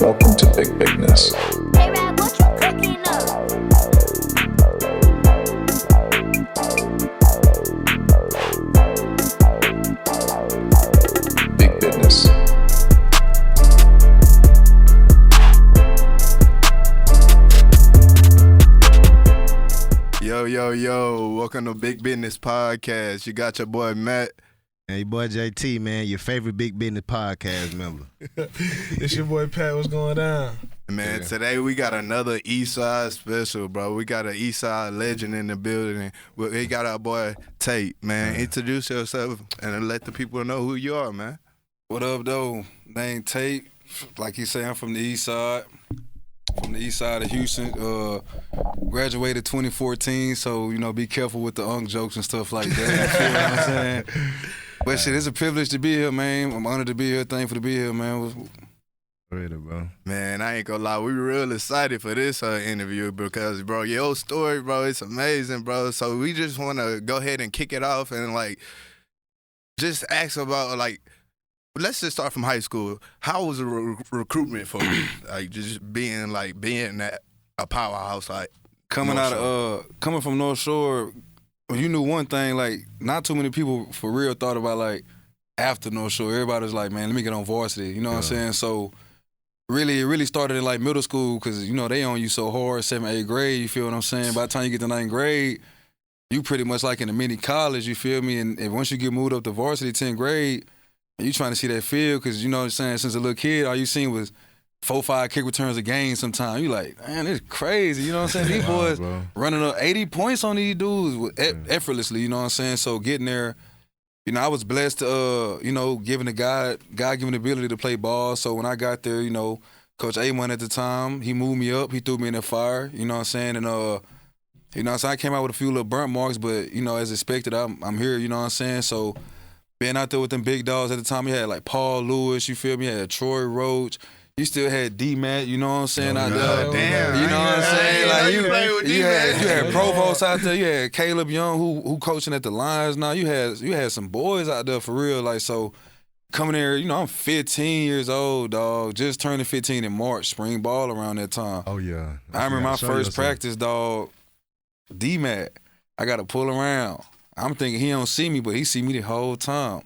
Welcome to BIGBIDDNE. Hey, Rap, what you cooking up? BIGBIDDNE. Yo, welcome to BIGBIDDNE Podcast. You got your boy Matt. And your boy JT, man, your favorite BIGBIDDNE Podcast member. It's your boy Pat. What's going down? Man, Today we got another Eastside special, bro. We got an Eastside legend in the building. We got our boy Tate, man. Introduce yourself and let the people know who you are, man. What up, though? Name Tate. Like you say, I'm from the East Side. From the East Side of Houston. Graduated 2014, so, be careful with the jokes and stuff like that. You feel what I'm saying? But shit, it's a privilege to be here, man. I'm honored to be here. Thankful to be here, man. Ready, bro. Man, I ain't gonna lie. We real excited for this interview because, bro, your story, bro, it's amazing, bro. So we just want to go ahead and kick it off and, just ask about, let's just start from high school. How was the recruitment for you? Just being at a powerhouse, coming from North Shore, you knew one thing, not too many people for real thought about, after North Shore. Everybody was like, man, let me get on varsity. You know what I'm saying? So, really, it really started in, middle school because, they on you so hard, 7th, 8th grade, you feel what I'm saying? By the time you get to 9th grade, you pretty much like in a mini college, you feel me? And once you get moved up to varsity, 10th grade, you trying to see that field because, you know what I'm saying, since a little kid, all you seen was 4-5 kick returns a game sometimes. You like, man, it's crazy. You know what I'm saying? These boys running up 80 points on these dudes effortlessly, you know what I'm saying? So getting there, I was blessed to, given the God-given ability to play ball. So when I got there, Coach A1 at the time, he moved me up. He threw me in the fire, you know what I'm saying? And, so I came out with a few little burnt marks, but, as expected, I'm here, you know what I'm saying? So being out there with them big dogs at the time, you had, Paul Lewis, you feel me? You had Troy Roach. You still had D-Matt, you know what I'm saying, out there. Damn. You know what I'm saying? You had Provost out there. You had Caleb Young who coaching at the Lions now. You had some boys out there for real. So coming there, I'm 15 years old, dog. Just turning 15 in March, spring ball around that time. Oh, yeah. I remember my first practice, dog, D-Matt. I got to pull around. I'm thinking he don't see me, but he see me the whole time.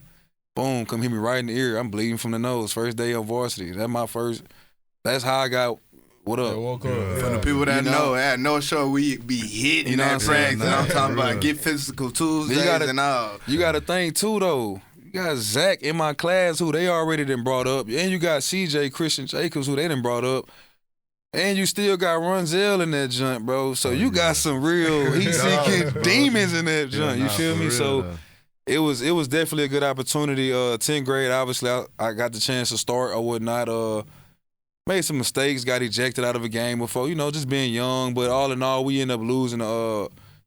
Boom, come hit me right in the ear. I'm bleeding from the nose. First day on varsity. That's how I got what up. Woke up. For the people that know, at North Shore, we be hitting that practice. I'm talking about get physical Tuesdays and all. You got to think, too, though. You got Zach in my class who they already done brought up. And you got CJ Christian Jacobs who they done brought up. And you still got Runzel in that joint, bro. So you got some real heat-seeking demons in that joint. You feel me? So it was definitely a good opportunity. 10th grade, obviously, I got the chance to start or whatnot. Made some mistakes, got ejected out of a game before, just being young. But all in all, we ended up losing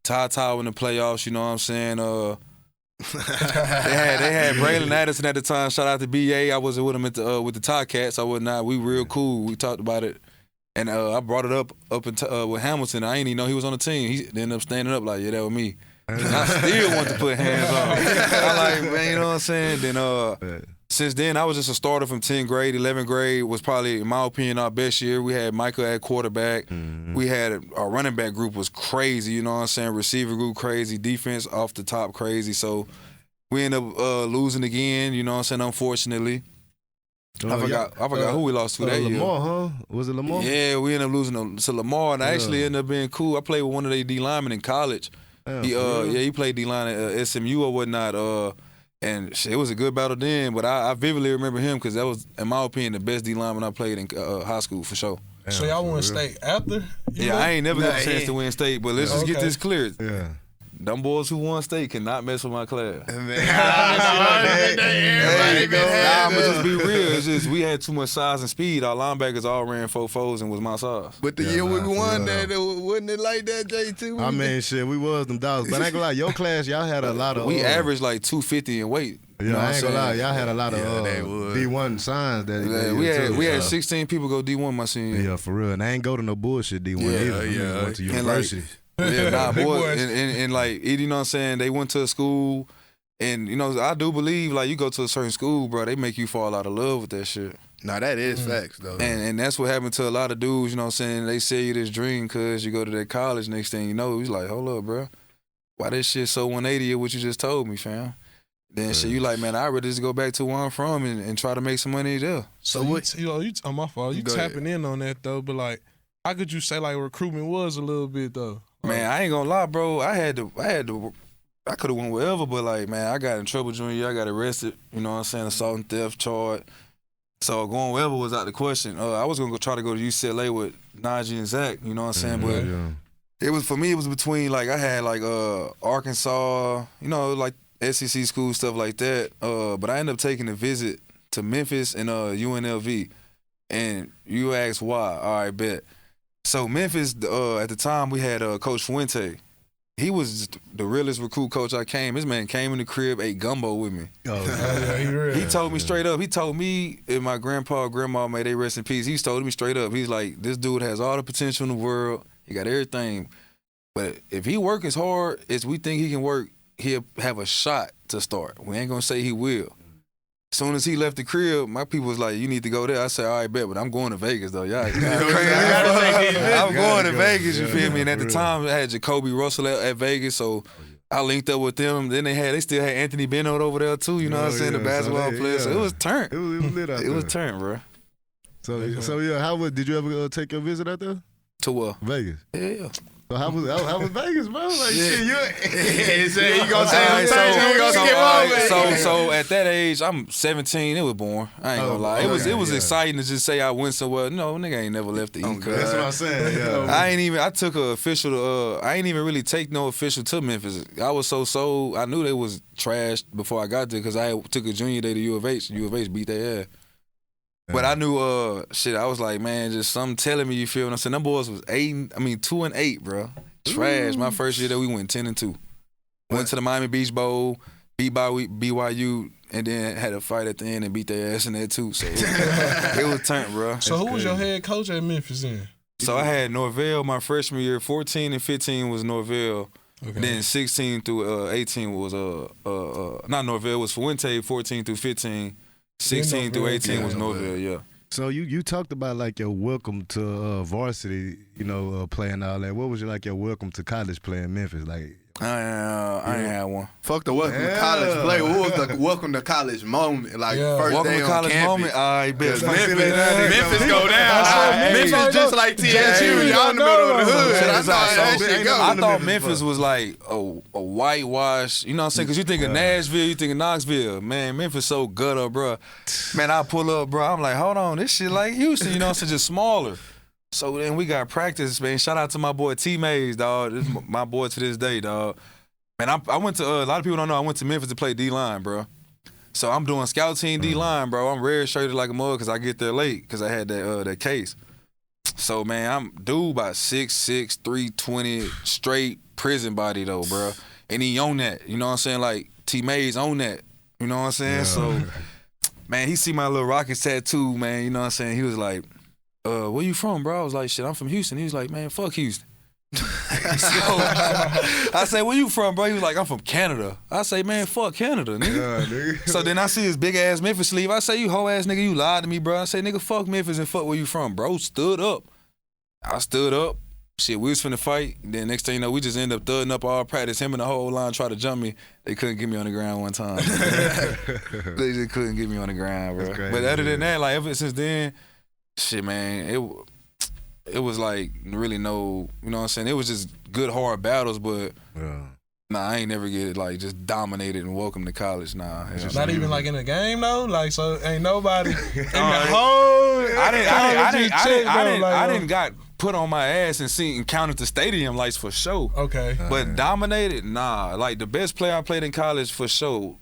Tata in the playoffs, you know what I'm saying? They had Braylon Addison at the time. Shout out to BA. I was with him with the Ticats or whatnot. We real cool. We talked about it. And I brought it up with Hamilton. I ain't even know he was on the team. He ended up standing up like, yeah, that was me. And I still want to put hands on him. I man, you know what I'm saying? Then since then, I was just a starter from 10th grade. 11th grade was probably, in my opinion, our best year. We had Michael at quarterback. Mm-hmm. We had our running back group was crazy, you know what I'm saying? Receiver group crazy. Defense off the top crazy. So we ended up losing again, you know what I'm saying, unfortunately. I forgot who we lost to that year. Lamar, huh? Was it Lamar? Yeah, we ended up losing to Lamar, and I actually ended up being cool. I played with one of their D linemen in college. He played D line at SMU or whatnot. And it was a good battle then, but I vividly remember him because that was, in my opinion, the best D lineman I played in high school for sure. So y'all won state after? I ain't never got a chance to win state, but let's just get this clear. Yeah. Them boys who won state cannot mess with my class. I'm I'ma just be real. It's just we had too much size and speed. Our linebackers all ran 4.4s and was my size. But the year we won that, wasn't it like that, JT? I mean, shit, we was them dogs. But I ain't gonna lie, your class, y'all had a lot of... We averaged like 250 in weight. Yeah, I ain't gonna lie, y'all had a lot of D1 signs. We had 16 people go D1 my senior year. Yeah, for real. And I ain't go to no bullshit D1 either. I went to university. Yeah, boys. And you know what I'm saying, they went to a school, and, I do believe, you go to a certain school, bro, they make you fall out of love with that shit. Nah, that is facts though. And that's what happened to a lot of dudes, you know what I'm saying? They sell you this dream because you go to that college, next thing you know, he's like, hold up, bro. Why this shit so 180 of what you just told me, fam? Then shit, you like, man, I'd rather just go back to where I'm from and try to make some money there. So what? You on my fault. You tapping in on that though, but like, how could you say like recruitment was a little bit though? Man, I ain't gonna lie, bro. I could have went wherever, but like, man, I got in trouble junior year. I got arrested. You know what I'm saying? Assault and theft charge. So going wherever was out the question. I was gonna try to go to UCLA with Najee and Zach. You know what I'm saying? But it was for me. It was between like I had like Arkansas. You know, like SEC school stuff like that. But I ended up taking a visit to Memphis and UNLV. And you asked why? All right, bet. So Memphis, at the time we had Coach Fuente. He was the realest recruit coach I came. This man came in the crib, ate gumbo with me. He told me straight up. He told me and my grandpa and grandma, may they rest in peace, he told me straight up. He's like, this dude has all the potential in the world. He got everything. But if he work as hard as we think he can work, he'll have a shot to start. We ain't going to say he will. As soon as he left the crib, my people was like, you need to go there. I said, all right, bet, but I'm going to Vegas, though. Y'all crazy. I'm going to Vegas, you feel me? And at the time, I had Jacoby Russell at Vegas, so I linked up with them. Then they still had Anthony Bennett over there, too, you know what I'm saying, the basketball player. So it was turned. It was lit out there. It was turned, bro. So yeah, did you ever take a visit out there? To what? Vegas. Yeah. So how was Vegas, bro? Like shit, you gonna say So at that age, I'm 17. It was boring. I ain't gonna lie. It was exciting to just say I went somewhere. No, nigga ain't never left the East. That's what I'm saying. Yeah. I took an official. I ain't even really take no official to Memphis. I was so I knew they was trash before I got there because I took a junior day to U of H. U of H beat their ass. But I knew, I was like, man, just something telling me, you feel what I'm saying? Them boys was 2-8, bro. Trash. My first year there, we went 10-2. Went to the Miami Beach Bowl, beat by BYU, and then had a fight at the end and beat their ass in there too. So it was turned, bro. So who was your head coach at Memphis then? So I had Norvell my freshman year. 14 and 15 was Norvell. Okay. Then 16 through 18 was not Norvell, it was Fuente. 14 through 15. 16 through 18 was Norvell, yeah. So you talked about like your welcome to varsity, playing all that. What was your welcome to college play in Memphis? Like I ain't had one. Fuck the welcome to college play. What was the welcome to college moment? Like first welcome day to on college campus. moment. I bet. Memphis go down. Memphis just like TSU. Y'all in the middle of the hood. I thought Memphis was like a whitewash. You know what I'm saying? Because you think of Nashville, you think of Knoxville. Man, Memphis so gutter, bro. Man, I pull up, bro. I'm like, hold on, this shit like Houston. You know what I'm saying? Just smaller. So then we got practice, man. Shout out to my boy T Mays, dog. This is my boy to this day, dog. Man, I went to a lot of people don't know I went to Memphis to play D-line, bro. So I'm doing scout team D-line, bro. I'm red shirted like a mug because I get there late because I had that case. So man, I'm dude about 6'6", 320, straight prison body though, bro. And he on that, you know what I'm saying? Like T Mays on that, you know what I'm saying? Yeah. So man, he see my little Rockets tattoo, man. You know what I'm saying? He was like, where you from, bro? I was like, shit, I'm from Houston. He was like, man, fuck Houston. So I say, where you from, bro? He was like, I'm from Canada. I say, man, fuck Canada, nigga. Yeah, nigga. So then I see his big ass Memphis sleeve. I say, you hoe ass nigga, you lied to me, bro. I say, nigga, fuck Memphis and fuck where you from, bro. Stood up. I stood up. Shit, we was finna fight. Then next thing you know, we just end up thudding up all practice. Him and the whole line tried to jump me. They couldn't get me on the ground one time. They just couldn't get me on the ground, bro. But other than that, like ever since then, shit, man, it was like really no, you know what I'm saying? It was just good, hard battles, but nah, I ain't never get like just dominated and welcome to college. Nah. Not even like in the game though? Like, so ain't nobody in the whole I didn't got put on my ass and counted the stadium lights for sure. Okay. But dominated, nah. Like the best player I played in college for sure.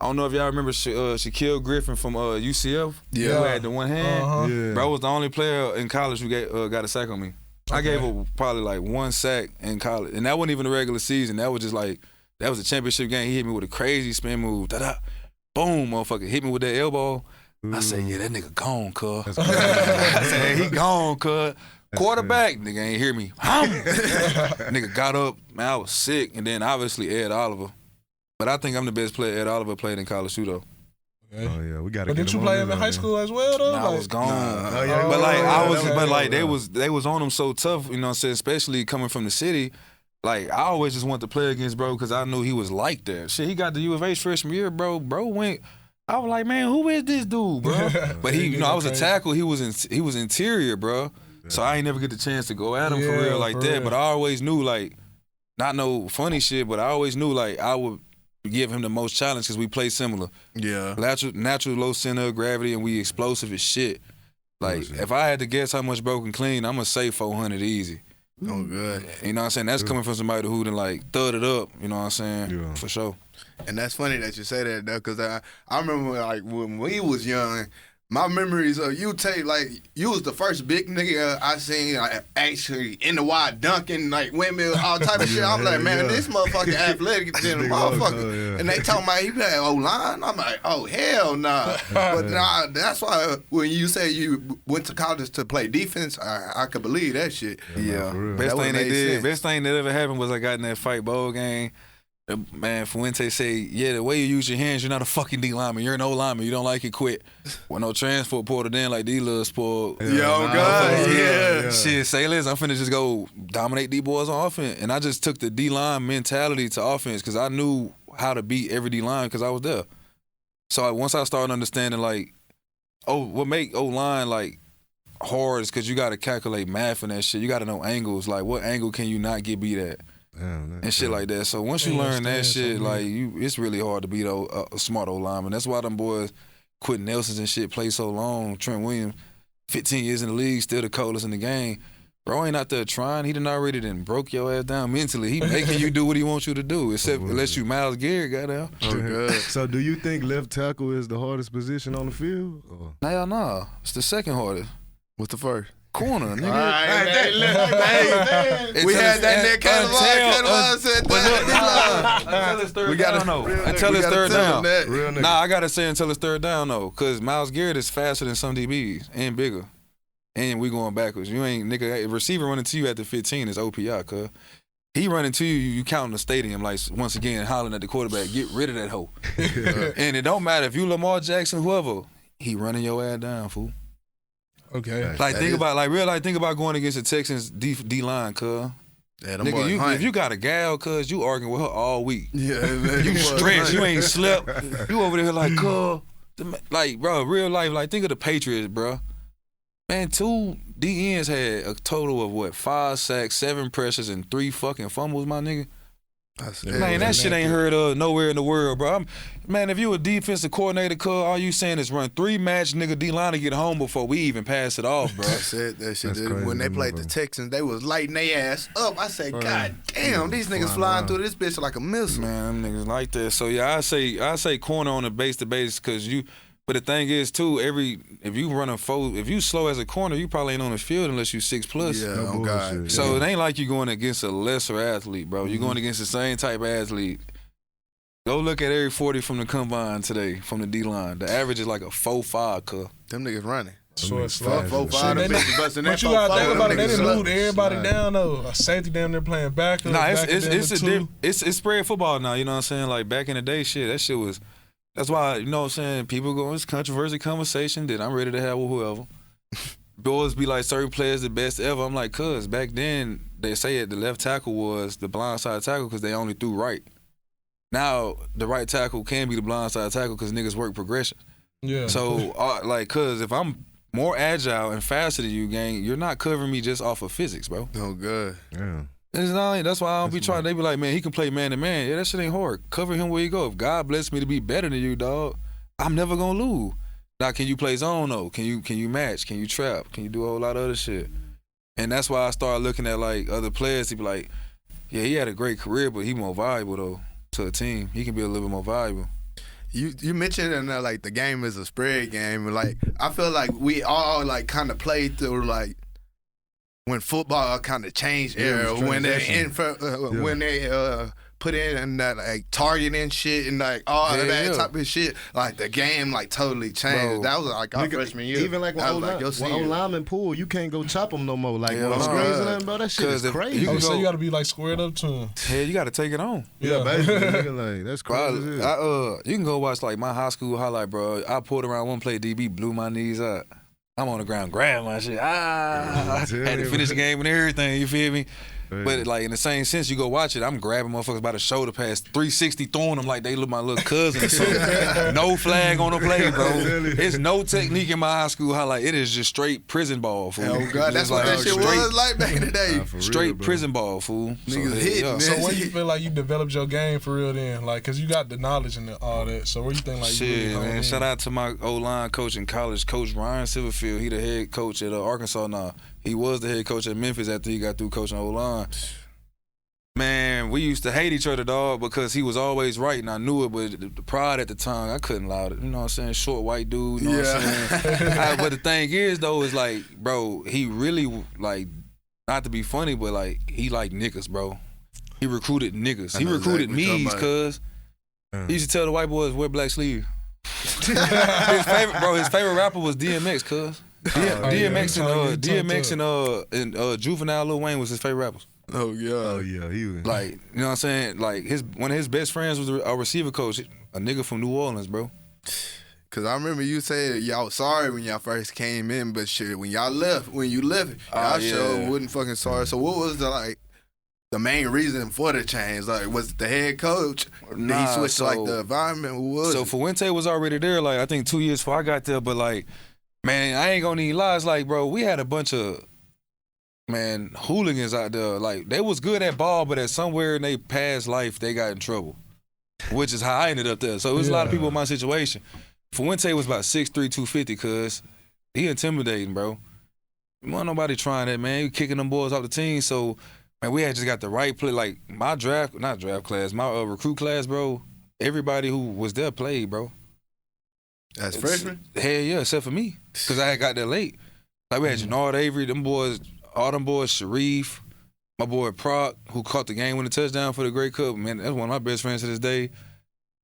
I don't know if y'all remember Shaquille Griffin from UCF. Yeah. Who had the one hand. Yeah. Bro was the only player in college who got a sack on me. I gave up probably like one sack in college. And that wasn't even a regular season. That was just like, that was a championship game. He hit me with a crazy spin move. Da-da. Boom, motherfucker. Hit me with that elbow. I said, yeah, that nigga gone, cuz. I said, he gone, cuz. Quarterback, nigga ain't hear me. Nigga got up. Man, I was sick. And then obviously Ed Oliver. But I think I'm the best player Ed Oliver played in college too, though. Okay. Oh yeah, we got to. But didn't you play him in high school as well though? Nah, I was gone. Oh, yeah, But like I was, okay. but like they was on him so tough, you know what I'm saying? Especially coming from the city. Like I always just wanted to play against bro because I knew he was like that. Shit, he got the U of H freshman year, bro. Bro went. I was like, man, who is this dude, bro? But he, you know, I was a tackle. He was interior, bro. So I ain't never get the chance to go at him for real like that. But I always knew like, not no funny shit, but I always knew like I would give him the most challenge because we play similar. Yeah. Natural low center of gravity and we explosive as shit. Like if I had to guess how much broken clean, I'm gonna say 400 easy. Oh, good. You know what I'm saying? That's coming from somebody who done like thud it up. You know what I'm saying? Yeah. For sure. And that's funny that you say that, though, because I remember, like, when we was young, my memories of you, Tate, like, you was the first big nigga I seen, like, actually in the wide dunking, like, windmill, all type of shit. I'm like, man, this motherfucker athletic than a motherfucker. And they talking about he play O-line. I'm like, oh, hell nah. But nah, that's why when you say you went to college to play defense, I could believe that shit. Yeah. That Best thing would've they made did, sense. best thing that ever happened was I got in that fight bowl game. Man, Fuente say, yeah, the way you use your hands, you're not a fucking D lineman. You're an O lineman. You don't like it, quit. Well, no transport portal then like D-Love spoiled. Yeah. Shit, say less. I'm finna just go dominate D-boys on offense. And I just took the D-line mentality to offense because I knew how to beat every D-line because I was there. So once I started understanding like, what make O-line like hard is because you got to calculate math and that shit. You got to know angles. Like what angle can you not get beat at? And shit like that. So once you learn that shit, like it's really hard to beat a smart old lineman. That's why them boys, Quentin Nelsons and shit, play so long. Trent Williams, 15 years in the league, still the coldest in the game. Bro ain't out there trying. He done already broke your ass down mentally. He making you do what he wants you to do, except unless you Myles Garrett got out. So do you think left tackle is the hardest position on the field? Or? Nah. It's the second hardest. What's the first? Corner, nigga. We had that Nick Catalan said that. Until it's third We gotta- down, though. real nigga, Until we it's gotta third tell down. him that. Real nigga. Nah, I gotta say until it's third down though, cause Myles Garrett is faster than some DBs and bigger, and we going backwards. You ain't nigga. A receiver running to you at the 15 is OPI, cuz. He running to you, you counting the stadium like once again hollering at the quarterback, get rid of that hoe. And it don't matter if you Lamar Jackson, whoever, he running your ass down, fool. Okay. Like think about going against the Texans D line, cuz. Yeah, them Nigga, boys if you got a gal, cuz you arguing with her all week. Yeah, man. You stretched, you ain't slept. You over there like, cuz. Like, bro, real life, like, think of the Patriots, bro. Man, 2 DNs had a total of, what, 5 sacks, 7 pressures, and 3 fucking fumbles, my nigga. Man, that shit ain't heard of nowhere in the world, bro. Man, if you a defensive coordinator, cuz, all you saying is run 3 match nigga D-line to get home before we even pass it off, bro. That's it. That shit. That's crazy, When they played the motherfucker. Texans, they was lighting their ass up. I said, God damn, these niggas flying through this bitch like a missile. Man, them niggas like that. So yeah, I say corner on a base to base because you. But the thing is too, if you run if you slow as a corner, you probably ain't on the field unless you 6+. Yeah, No oh God. bullshit. So it ain't like you going against a lesser athlete, bro. You're going against the same type of athlete. Go look at every 40 from the combine today, from the D-line. The average is like a 4.5, cuz. Them niggas running. So it's Fuck, like, 4.5, Shit, them they bitches busting that but you gotta 4.5, think them about it. They niggas didn't slap. move everybody Slide. down though. A safety down there playing back. Nah, it's spread football now. You know what I'm saying? Like back in the day, shit, that shit was. That's why, you know what I'm saying, people go, it's controversy conversation that I'm ready to have with whoever. Boys be like, certain players the best ever. I'm like, cuz, back then, they say the left tackle was the blind side tackle because they only threw right. Now, the right tackle can be the blind side tackle because niggas work progression. Yeah. So, like, cuz, if I'm more agile and faster than you, gang, you're not covering me just off of physics, bro. Oh, good. Yeah. It's not, that's why I don't be trying. They be like, man, he can play man to man. Yeah, that shit ain't hard. Cover him where you go. If God bless me to be better than you, dog, I'm never gonna lose. Now, can you play zone though? Can you match? Can you trap? Can you do a whole lot of other shit? And that's why I started looking at like other players. He be like, yeah, he had a great career, but he more valuable though to a team. He can be a little bit more valuable. You mentioned in there, like the game is a spread game. And, like I feel like we all like kind of played through like when football kind of changed era when they put in that like targeting shit and like all of that type of shit, like the game like totally changed. Bro. That was like our freshman year. Even like when O-lineman pull, you can't go chop them no more. Like when screens and that, bro, that shit is crazy. So you got to be like squared up to him. Hell, you got to take it on. Yeah, basically, nigga, like that's crazy. Bro, you can go watch like my high school highlight, bro. I pulled around one play, DB blew my knees up. I'm on the ground, grab my shit. Had to finish the game and everything. You feel me? But like in the same sense, you go watch it. I'm grabbing motherfuckers by the shoulder pass, 360, throwing them like they look my little cousin or something. No flag on the play, bro. It's no technique in my high school highlight. It is just straight prison ball, fool. Oh God, that's what that shit was like back in the day. Straight prison ball, fool. Niggas hitting. So where you feel like you developed your game for real then? Like, cause you got the knowledge and all that. So where you think like shit, you really man. Shout out to my O-line coach in college, Coach Ryan Silverfield. He the head coach at Arkansas now. He was the head coach at Memphis after he got through coaching O-line. Man, we used to hate each other, dog, because he was always right, and I knew it, but the pride at the time, I couldn't allow it. You know what I'm saying? Short white dude, you know what I'm saying? But the thing is, though, is like, bro, he really, like, not to be funny, but, like, he liked niggas, bro. He recruited niggas. He recruited me, cuz. He used to tell the white boys, wear black sleeve. His favorite rapper was DMX, cuz. DMX and Juvenile Lil Wayne was his favorite rappers. Oh yeah, he was like, you know what I'm saying? Like one of his best friends was a receiver coach, a nigga from New Orleans, bro. Cause I remember you said y'all sorry when y'all first came in, but shit, when you left, y'all sure wasn't fucking sorry. So what was the main reason for the change? Like, was it the head coach? Did he switch to like the environment? Who was it? Fuente was already there, like I think 2 years before I got there, but like, man, I ain't gonna need lies. Like, bro, we had a bunch of hooligans out there. Like, they was good at ball, but at somewhere in their past life, they got in trouble, which is how I ended up there. So it was a lot of people in my situation. Fuente was about 6'3", 250, cuz he intimidating, bro. Wasn't nobody trying that, man. He kicking them boys off the team. So, man, we had just got the right play. Like, my my recruit class, bro, everybody who was there played, bro. As freshman? Hell yeah, except for me, because I had got there late. Like, we had Jannard Avery, all them boys, Sharif, my boy Proc, who caught the game-winning touchdown for the Grey Cup. Man, that's one of my best friends to this day.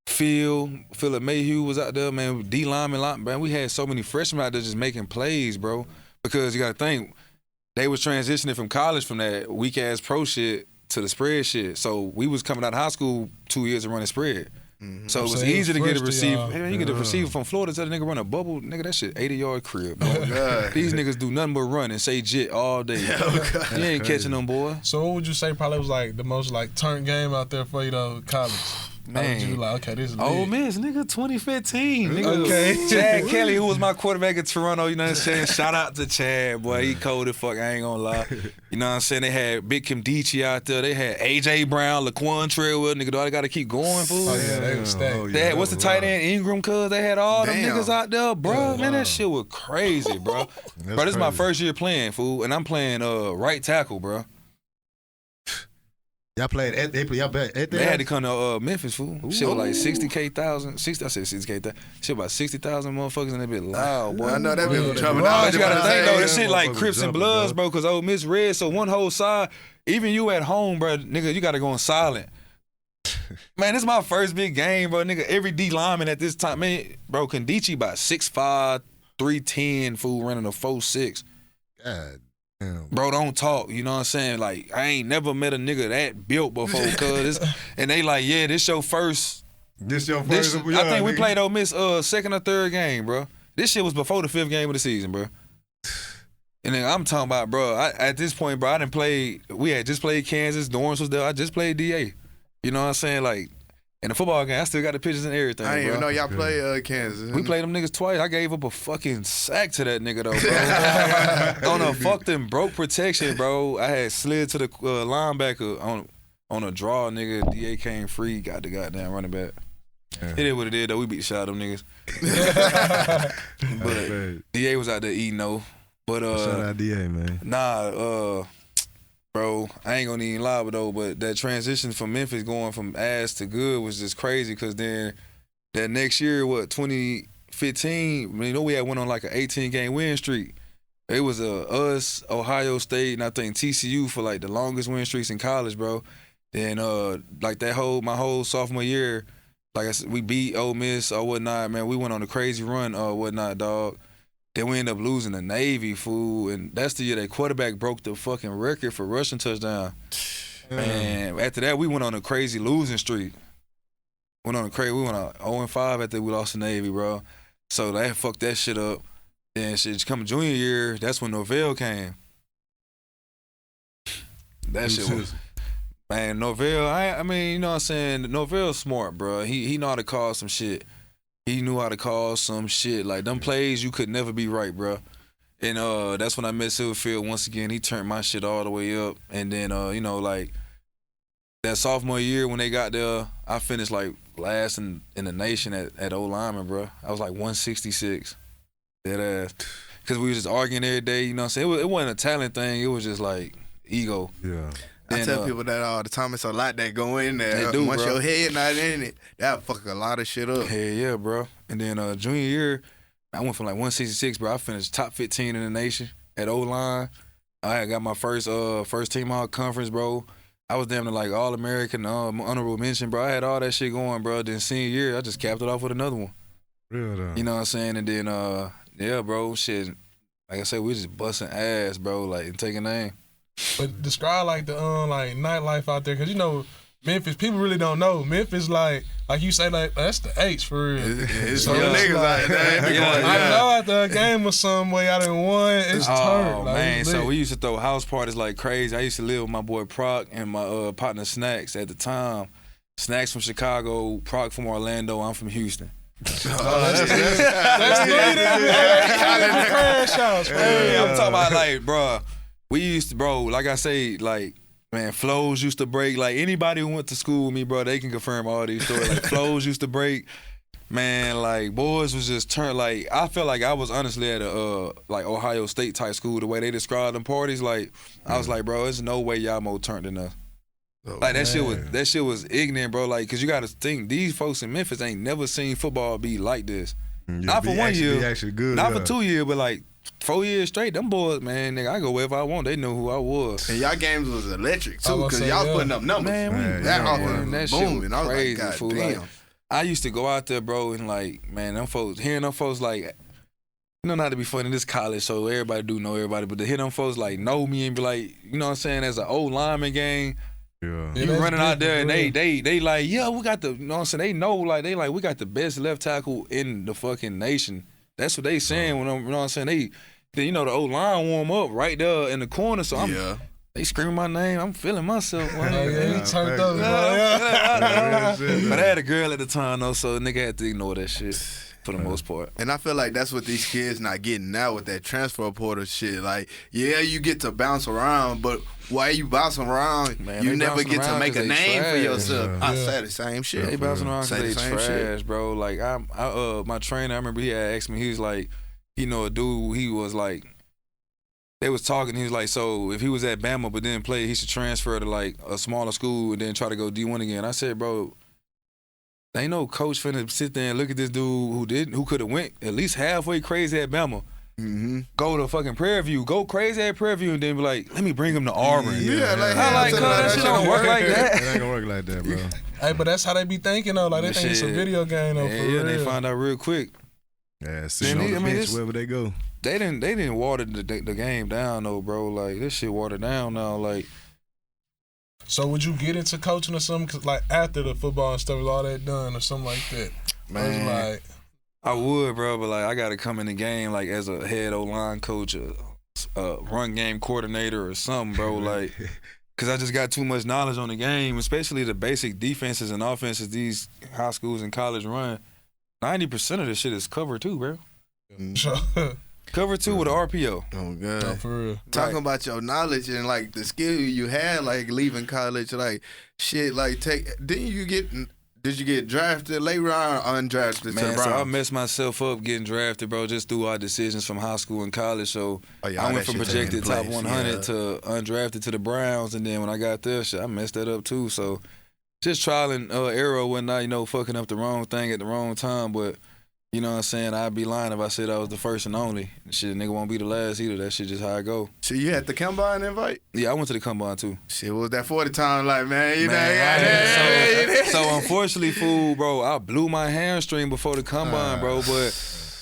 Philip Mayhew was out there, man. D lineman, man. We had so many freshmen out there just making plays, bro. Because you got to think, they was transitioning from college from that weak-ass pro shit to the spread shit. So we was coming out of high school 2 years of running spread. Mm-hmm. So it was easy to get a receiver. Man, you get a receiver from Florida, tell the nigga run a bubble, nigga, that shit 80-yard crib. Oh, these niggas do nothing but run and say jit all day. You ain't catching them, boy. So what would you say probably was like the most like turn game out there for you though, college? Man, you like, okay, this is Ole Miss, nigga, 2015. Nigga, okay. Chad Kelly, who was my quarterback at Toronto, you know what I'm saying? Shout out to Chad, boy. He cold as fuck, I ain't gonna lie. You know what I'm saying? They had Big Kim Dichie out there. They had A.J. Brown, Laquan Treadwell. Nigga, I gotta keep going, fool. Oh, yeah, they was stacked. They had, what's the tight end? Ingram, cuz. They had all them niggas out there, bro. Yeah, man, that shit was crazy, bro. Bro, this is my first year playing, fool, and I'm playing right tackle, bro. Y'all played at they had to come to Memphis, fool. Ooh. Shit was like 60,000 shit about 60,000 motherfuckers in that bit loud, boy. I know that bit was trouble. But you gotta think though, that shit like Crips and Bloods, bro, cause Ole Miss red, so one whole side, even you at home, bro, nigga, you gotta go on silent. Man, this is my first big game, bro, nigga. Every D lineman at this time, man, bro, Kondichi about 6'5", 310, fool, running a 4.6. God. Damn. Bro, don't talk, you know what I'm saying? Like, I ain't never met a nigga that built before, cuz. And they like, yeah, this your first. I think we played Ole Miss second or third game, bro. This shit was before the 5th game of the season, bro. And then I'm talking about, bro, at this point, bro, we had just played Kansas, Dorrance was there, I just played DA. You know what I'm saying? Like, in the football game, I still got the pictures and everything, I didn't bro. even know y'all play Kansas. We played them niggas twice. I gave up a fucking sack to that nigga, though, bro. On a fucking broke protection, bro. I had slid to the linebacker on a draw, nigga. DA came free, got the goddamn running back. Yeah. It is what it is, though. We beat the shit out of them niggas. But DA was out there eating, though. But shout out DA, man. Bro, I ain't gonna even lie, but that transition from Memphis going from ass to good was just crazy, because then that next year, 2015, you know, we had went on like an 18-game win streak. It was us, Ohio State, and I think TCU for like the longest win streaks in college, bro. Then like my whole sophomore year, like I said, we beat Ole Miss or whatnot, man. We went on a crazy run or whatnot, dog. Then we ended up losing the Navy, fool. And that's the year that quarterback broke the fucking record for rushing touchdown. Man, after that, we went on a crazy losing streak. We went on 0-5 after we lost the Navy, bro. So that fucked that shit up. Then shit, coming junior year, that's when Norvell came. That shit was... Man, Norvell, I mean, you know what I'm saying? Norvell's smart, bro. He know how to call some shit. He knew how to call some shit. Like, them plays, you could never be right, bro. And that's when I met Silverfield once again. He turned my shit all the way up. And then, you know, like, that sophomore year when they got there, I finished, like, last in the nation at old lineman, bro. I was, like, 166. Dead ass. Because we was just arguing every day, you know what I'm saying? It wasn't a talent thing. It was just, like, ego. Yeah. I tell people that all the time. It's a lot that go in there. Once bro. your head not in it, that fuck a lot of shit up. Hell yeah, bro. And then junior year, I went from like 166, bro. I finished top 15 in the nation at O-line. I got my first team all conference, bro. I was damn near like All-American, honorable mention, bro. I had all that shit going, bro. Then senior year, I just capped it off with another one. Real though. You know what I'm saying? And then, yeah, bro, shit. Like I said, we just busting ass, bro, like, and taking aim. But describe like the like nightlife out there, cause you know Memphis, people really don't know. Memphis, like you say, like that's the H for real. It's So real it's niggas like- out there. Yeah. I know after a game or some way I done won, it's Oh turned. Like, man, it's so lit. we used to throw house parties like crazy. I used to live with my boy Proc and my partner Snacks at the time. Snacks from Chicago, Proc from Orlando, I'm from Houston. Let's lead it. Crash house, Hey, I'm talking about like, bro, we used to, bro, like I say, like, man, flows used to break. Like, anybody who went to school with me, bro, they can confirm all these stories. Like, flows used to break. Man, like, boys was just turned, like, I felt like I was honestly at a, like, Ohio State type school. The way they described them parties, like, I was like, bro, there's no way y'all more turned than us. Like, that shit was ignorant, bro. Like, cause you gotta think, these folks in Memphis ain't never seen football be like this. Not for 1 year, Be actually good. not for 2 years, but like 4 years straight. Them boys, man, nigga, I go wherever I want. They know who I was. And y'all games was electric too, I was because gonna y'all say, putting up numbers. Man, that yeah, offense man, that was shit was booming. I was crazy, like, fool. God Like, damn. I used to go out there, bro, and like, man, them folks, hearing them folks like, you know, not to be funny, this college, so everybody do know everybody, but to hear them folks like know me and be like, you know what I'm saying, as an old lineman gang, Yeah. Yeah, you that's running out there and different, they like, yeah, we got the, you know what I'm saying, they know, like, they like, we got the best left tackle in the fucking nation. That's what they saying when I'm, you know what I'm saying, you know, the old line warm up right there in the corner, so Yeah. they screaming my name, I'm feeling myself. Oh, yeah, he turned up. But I had a girl at the time though, so nigga had to ignore that shit for the most part. And I feel like that's what these kids not getting now with that transfer portal shit. Like, yeah, you get to bounce around, but while you bouncing around, Man, you they never bouncing get to around make 'cause a they name for trash. yourself. Yeah. I say the same shit. They bouncing around Say because the they same trash, shit. bro. Like my trainer, I remember he had asked me, he was like, you know, a dude, he was like, they was talking, he was like, so if he was at Bama but didn't play, he should transfer to like a smaller school and then try to go D1 again. I said, bro, ain't no coach finna sit there and look at this dude who could have went at least halfway crazy at Bama. Mm-hmm. Go to fucking Prairie View, go crazy at Prairie View, and then be like, let me bring him to Auburn. Yeah, like, I like, hell, that shit don't work like that. It ain't gonna work like that, bro. Hey, but that's how they be thinking though. Like they think it's a Shit. video game though. Yeah, For real. they find out real quick. Yeah, sitting on Then the I mean, bench it's- wherever they go. They didn't water the game down though, bro. Like this shit watered down now. Like So would you get into coaching or something? 'Cause, like after the football and stuff is all that done or something like that? Or it's Man. like I would, bro, but like I gotta come in the game like as a head O-line coach, a run game coordinator or something, bro. Like, cause I just got too much knowledge on the game, especially the basic defenses and offenses these high schools and college run. 90% of this shit is cover two, bro. sure. Cover two with an RPO. Oh, No, God. for real. Talking about your knowledge and, like, the skill you had, like, leaving college, like, shit, like, did you get drafted late round or undrafted to the Man, so I Browns? messed myself up getting drafted, bro, just through our decisions from high school and college. So Oh, yeah, I all went that from shit taking projected top place, 100 yeah. to undrafted to the Browns, and then when I got there, shit, I messed that up too. So just trial and error when I, you know, fucking up the wrong thing at the wrong time. But You know what I'm saying? I'd be lying if I said I was the first and only. Shit, nigga won't be the last either. That shit just how I go. So you had the combine invite? Yeah, I went to the combine too. Shit, what was that 40 time like, man? You So unfortunately, fool, bro, I blew my hamstring before the combine, bro.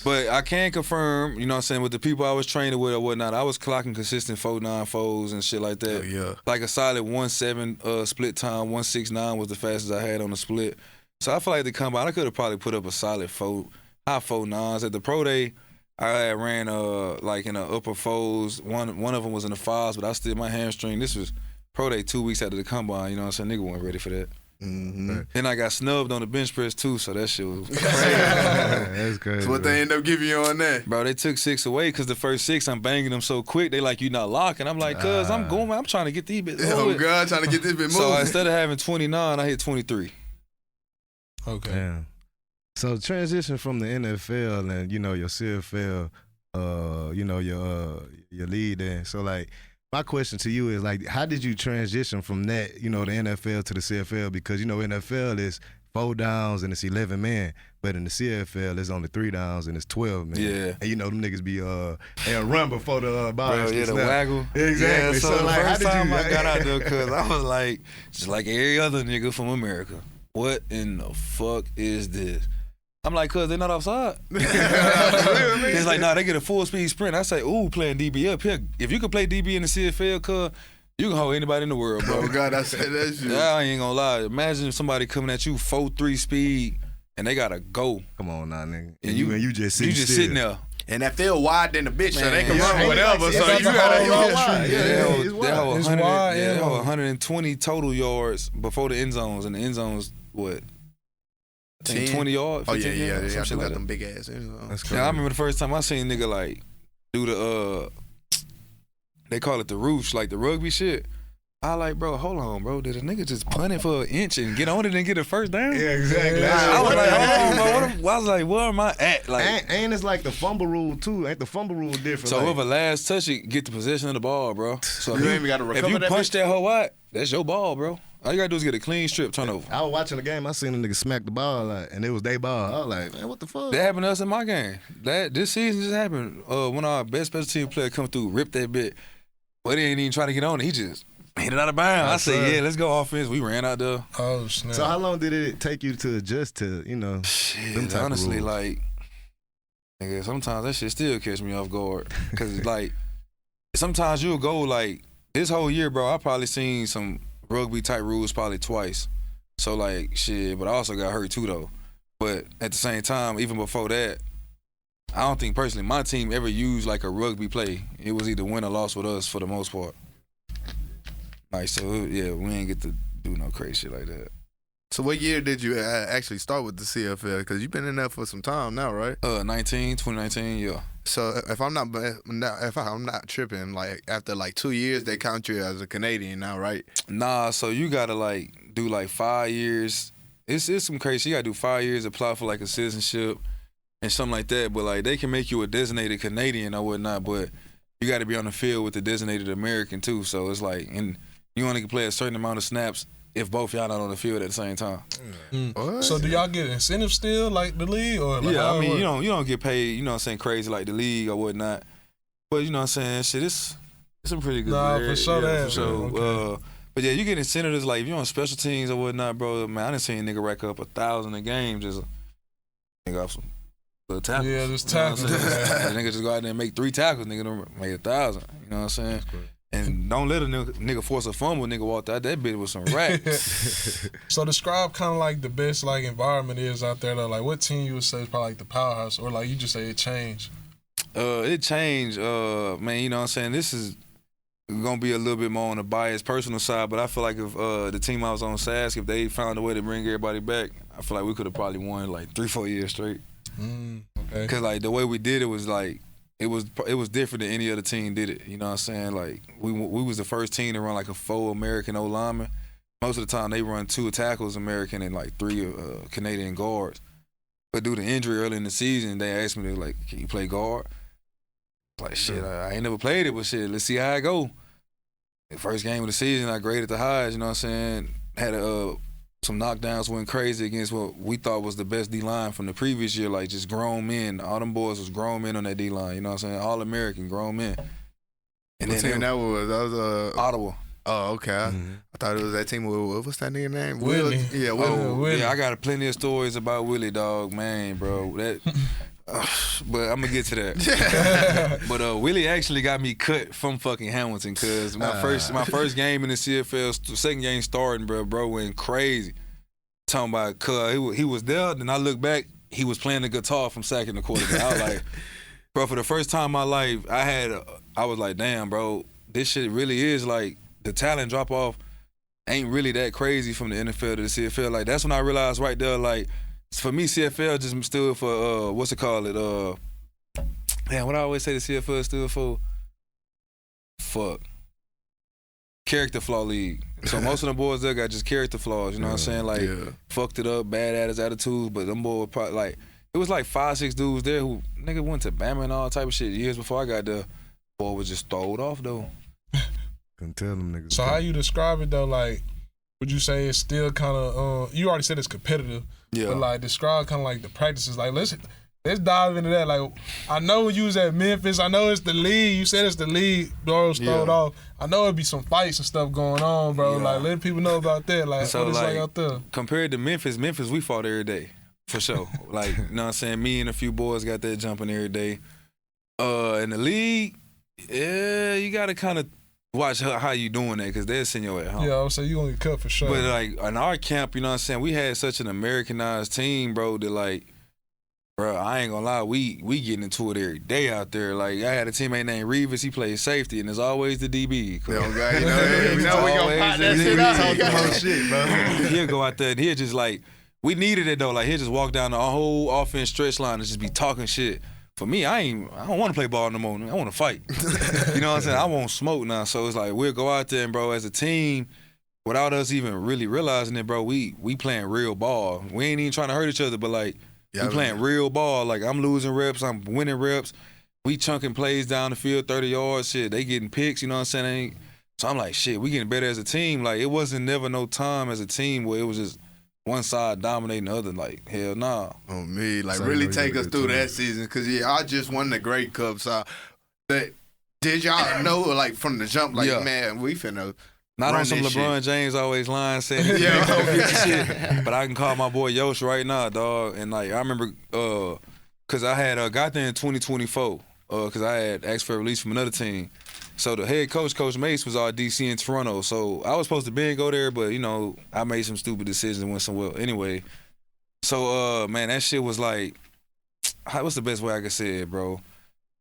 But I can confirm, you know what I'm saying, with the people I was training with or whatnot, I was clocking consistent 4.94s and shit like that. Oh, yeah. Like a solid 1.7 split time, 1.69 was the fastest I had on the split. So I feel like the combine, I could have probably put up a solid high 4.9s. At the pro day, I had ran like in the upper fours. One of them was in the 5s, but I still my hamstring. This was pro day 2 weeks after the combine. You know what I'm saying? Nigga wasn't ready for that. Mm-hmm. Then I got snubbed on the bench press too, so that shit was crazy. That's crazy. So what they end up giving you on that? Bro, they took 6 away because the first 6 I'm banging them so quick. They like, you not locking. I'm like, cuz I'm going, I'm trying to get these bits. Oh God, trying to get this bit moving. So instead of having 29, I hit 23. Okay. Damn. So transition from the NFL and your CFL, your lead there. So like, my question to you is like, how did you transition from that, the NFL to the CFL? Because NFL is 4 downs and it's 11 men, but in the CFL it's only 3 downs and it's 12 men. Yeah. And them niggas be they'll run before the ball. Bro, yeah, the waggle. Exactly. Yeah, so the like, first how did time you? I got out there, cuz I was like, just like every other nigga from America. What in the fuck is this? I'm like, cuz they're not offside. It's like, nah, they get a full speed sprint. I say, ooh, playing DB up here. If you can play DB in the CFL, cuz you can hold anybody in the world, bro. Oh God, I said that shit. Yeah, I ain't gonna lie. Imagine somebody coming at you 4.3 speed and they gotta go. Come on now, nigga. And you just sitting You just still. sitting there. And that field wide than the bitch, so they can Man, run yeah, whatever. it's So like you the gotta whole hit. wide. Yeah, it's That wide. whole It's 100, wide, yeah, yeah. that whole 120 total yards before the end zones, and the end zones what? I think 10? 20 yards. Oh 15 yeah. yards, I some shit still like got that. them big ass. That's crazy. Yeah, I remember the first time I seen a nigga like do the they call it the roosh, like the rugby shit. I like, bro, hold on, bro. Did a nigga just punt it for an inch and get on it and get a first down? Yeah, exactly. I was like, hold on, bro. I was like, where am I at? Like, And it's like the fumble rule too. Ain't the fumble rule different? so like, whoever last touch it, get the possession of the ball, bro. So You ain't even gotta if recover you that punch bitch? that hoe out, that's your ball, bro. All you gotta do is get a clean strip turnover. I was watching the game. I seen a nigga smack the ball, and it was their ball. I was like, man, what the fuck? That happened to us in my game. This season just happened. One of our best special team player come through, ripped that bit, but he ain't even trying to get on it. He just hit it out of bounds. I said, yeah, let's go offense. We ran out there. Oh snap. So how long did it take you to adjust to, them Shit, type of honestly, rules? like, nigga, sometimes that shit still catch me off guard. Cause like, sometimes you'll go like, this whole year, bro, I probably seen some rugby type rules probably twice. So like, shit, but I also got hurt too though. But at the same time, even before that, I don't think personally my team ever used like a rugby play. It was either win or loss with us for the most part. Like, so yeah, we ain't get to do no crazy shit like that. So what year did you actually start with the CFL? Because you've been in there for some time now, right? 2019, yeah. So if I'm not tripping, like after like 2 years, they count you as a Canadian now, right? Nah, so you gotta like do like 5 years. It's some crazy. You gotta do 5 years, apply for like a citizenship and something like that. But like they can make you a designated Canadian or whatnot, but you gotta be on the field with the designated American too. So it's like, and you only can play a certain amount of snaps if both y'all not on the field at the same time. What? So do y'all get incentives still like the league or like Yeah, how I it mean, work? you don't get paid, you know what I'm saying, crazy like the league or whatnot. But you know what I'm saying, shit, it's some pretty good Nah, bread. for sure Yeah, that. for sure. Okay. But yeah, you get incentives like if you're on special teams or whatnot, bro. Man, I done seen a nigga rack up 1,000 a game just nigga off some little tackles. Yeah, just You know what I'm tackles. saying? Nigga just go out there and make 3 tackles, nigga don't make 1,000. You know what I'm saying? And don't let a nigga force a fumble, nigga walked out that bitch with some racks. So describe kind of like the best like environment is out there though. Like what team you would say is probably like the powerhouse or like you just say it changed? It changed, man. You know what I'm saying? This is gonna be a little bit more on the biased personal side, but I feel like if the team I was on, Sask, if they found a way to bring everybody back, I feel like we could have probably won like 3-4 years straight. Okay. Cause like the way we did it was like it was different than any other team did it. You know what I'm saying? Like we was the first team to run like a 4 American O lineman. Most of the time they run 2 tackles American and like 3 Canadian guards. But due to injury early in the season, they asked me to like, can you play guard? Like shit, I ain't never played it, but shit, let's see how it go. The first game of the season, I graded the highs. You know what I'm saying? Had a some knockdowns went crazy against what we thought was the best D-line from the previous year, like just grown men. All them boys was grown men on that D-line, you know what I'm saying? All-American, grown men. And What team that was? That was Ottawa. Oh, okay. Mm-hmm. I thought it was that team with what's that nigga name? Willie. Will? Yeah, Will. Oh, Willie. yeah, I got plenty of stories about Willie, dog, man, bro. That, but I'm gonna get to that. But Willie actually got me cut from fucking Hamilton because my first game in the CFL, second game starting, bro went crazy. Talking about, cuz he was there. Then I look back, he was playing the guitar from sacking the quarterback. I was like, bro, for the first time in my life, I was like, damn, bro, this shit really is like the talent drop off ain't really that crazy from the NFL to the CFL. Like that's when I realized right there, like for me, CFL just stood for what's it called? Man, what I always say the CFL stood for? Fuck. Character flaw league. So most of them boys there got just character flaws, you know what I'm saying? Like fucked it up, bad attitudes, but them boys probably like it was like 5-6 dudes there who nigga went to Bama and all type of shit years before I got there. Boy was just throwed off though. Couldn't tell them niggas. So how you describe it though? Like, would you say it's still kind of? You already said it's competitive. Yeah. But like, describe kind of like the practices. Like, let's dive into that. Like, I know you was at Memphis. I know it's the league. You said it's the league. Doors throwed off. I know it'd be some fights and stuff going on, bro. Yeah. Like, let people know about that. Like, So, what it's like like, out there. Compared to Memphis, we fought every day. For sure. Like, you know what I'm saying? Me and a few boys got that jumping every day. In the league, yeah, you gotta kind of watch how you doing that because they'll send you at home. Yeah, I would say you gonna get cut for sure. But like in our camp, you know what I'm saying, we had such an Americanized team, bro, that like, bro, I ain't gonna lie, we getting into it every day out there. Like I had a teammate named Reeves, he plays safety, and it's always the DB. They don't got, you know we gonna pop that shit out. Shit, bro. He'll go out there and he'll just like, we needed it though. Like he'll just walk down the whole offense stretch line and just be talking shit. For me, I don't want to play ball no more. I want to fight. You know what I'm saying? I won't smoke now. So it's like we'll go out there and, bro, as a team, without us even really realizing it, bro, we playing real ball. We ain't even trying to hurt each other, but like we playing real ball. Like I'm losing reps, I'm winning reps. We chunking plays down the field, 30 yards, shit. They getting picks, you know what I'm saying? So I'm like, shit, we getting better as a team. Like it wasn't never no time as a team where it was just one side dominating the other, like, hell nah. On me, like, So really you take us good through too. that season. Because, I just won the Grey Cup. So, but did y'all know, like, from the jump, like, man, we finna Not run on some this LeBron shit. James always lying, saying shit. But I can call my boy Yosh right now, dog. And, like, I remember, because I had got there in 2024, because I had asked for a release from another team. So the head coach, Coach Mace, was our DC in Toronto. So I was supposed to be and go there, but, I made some stupid decisions and went somewhere. Anyway, so, man, that shit was like, what's the best way I could say it, bro?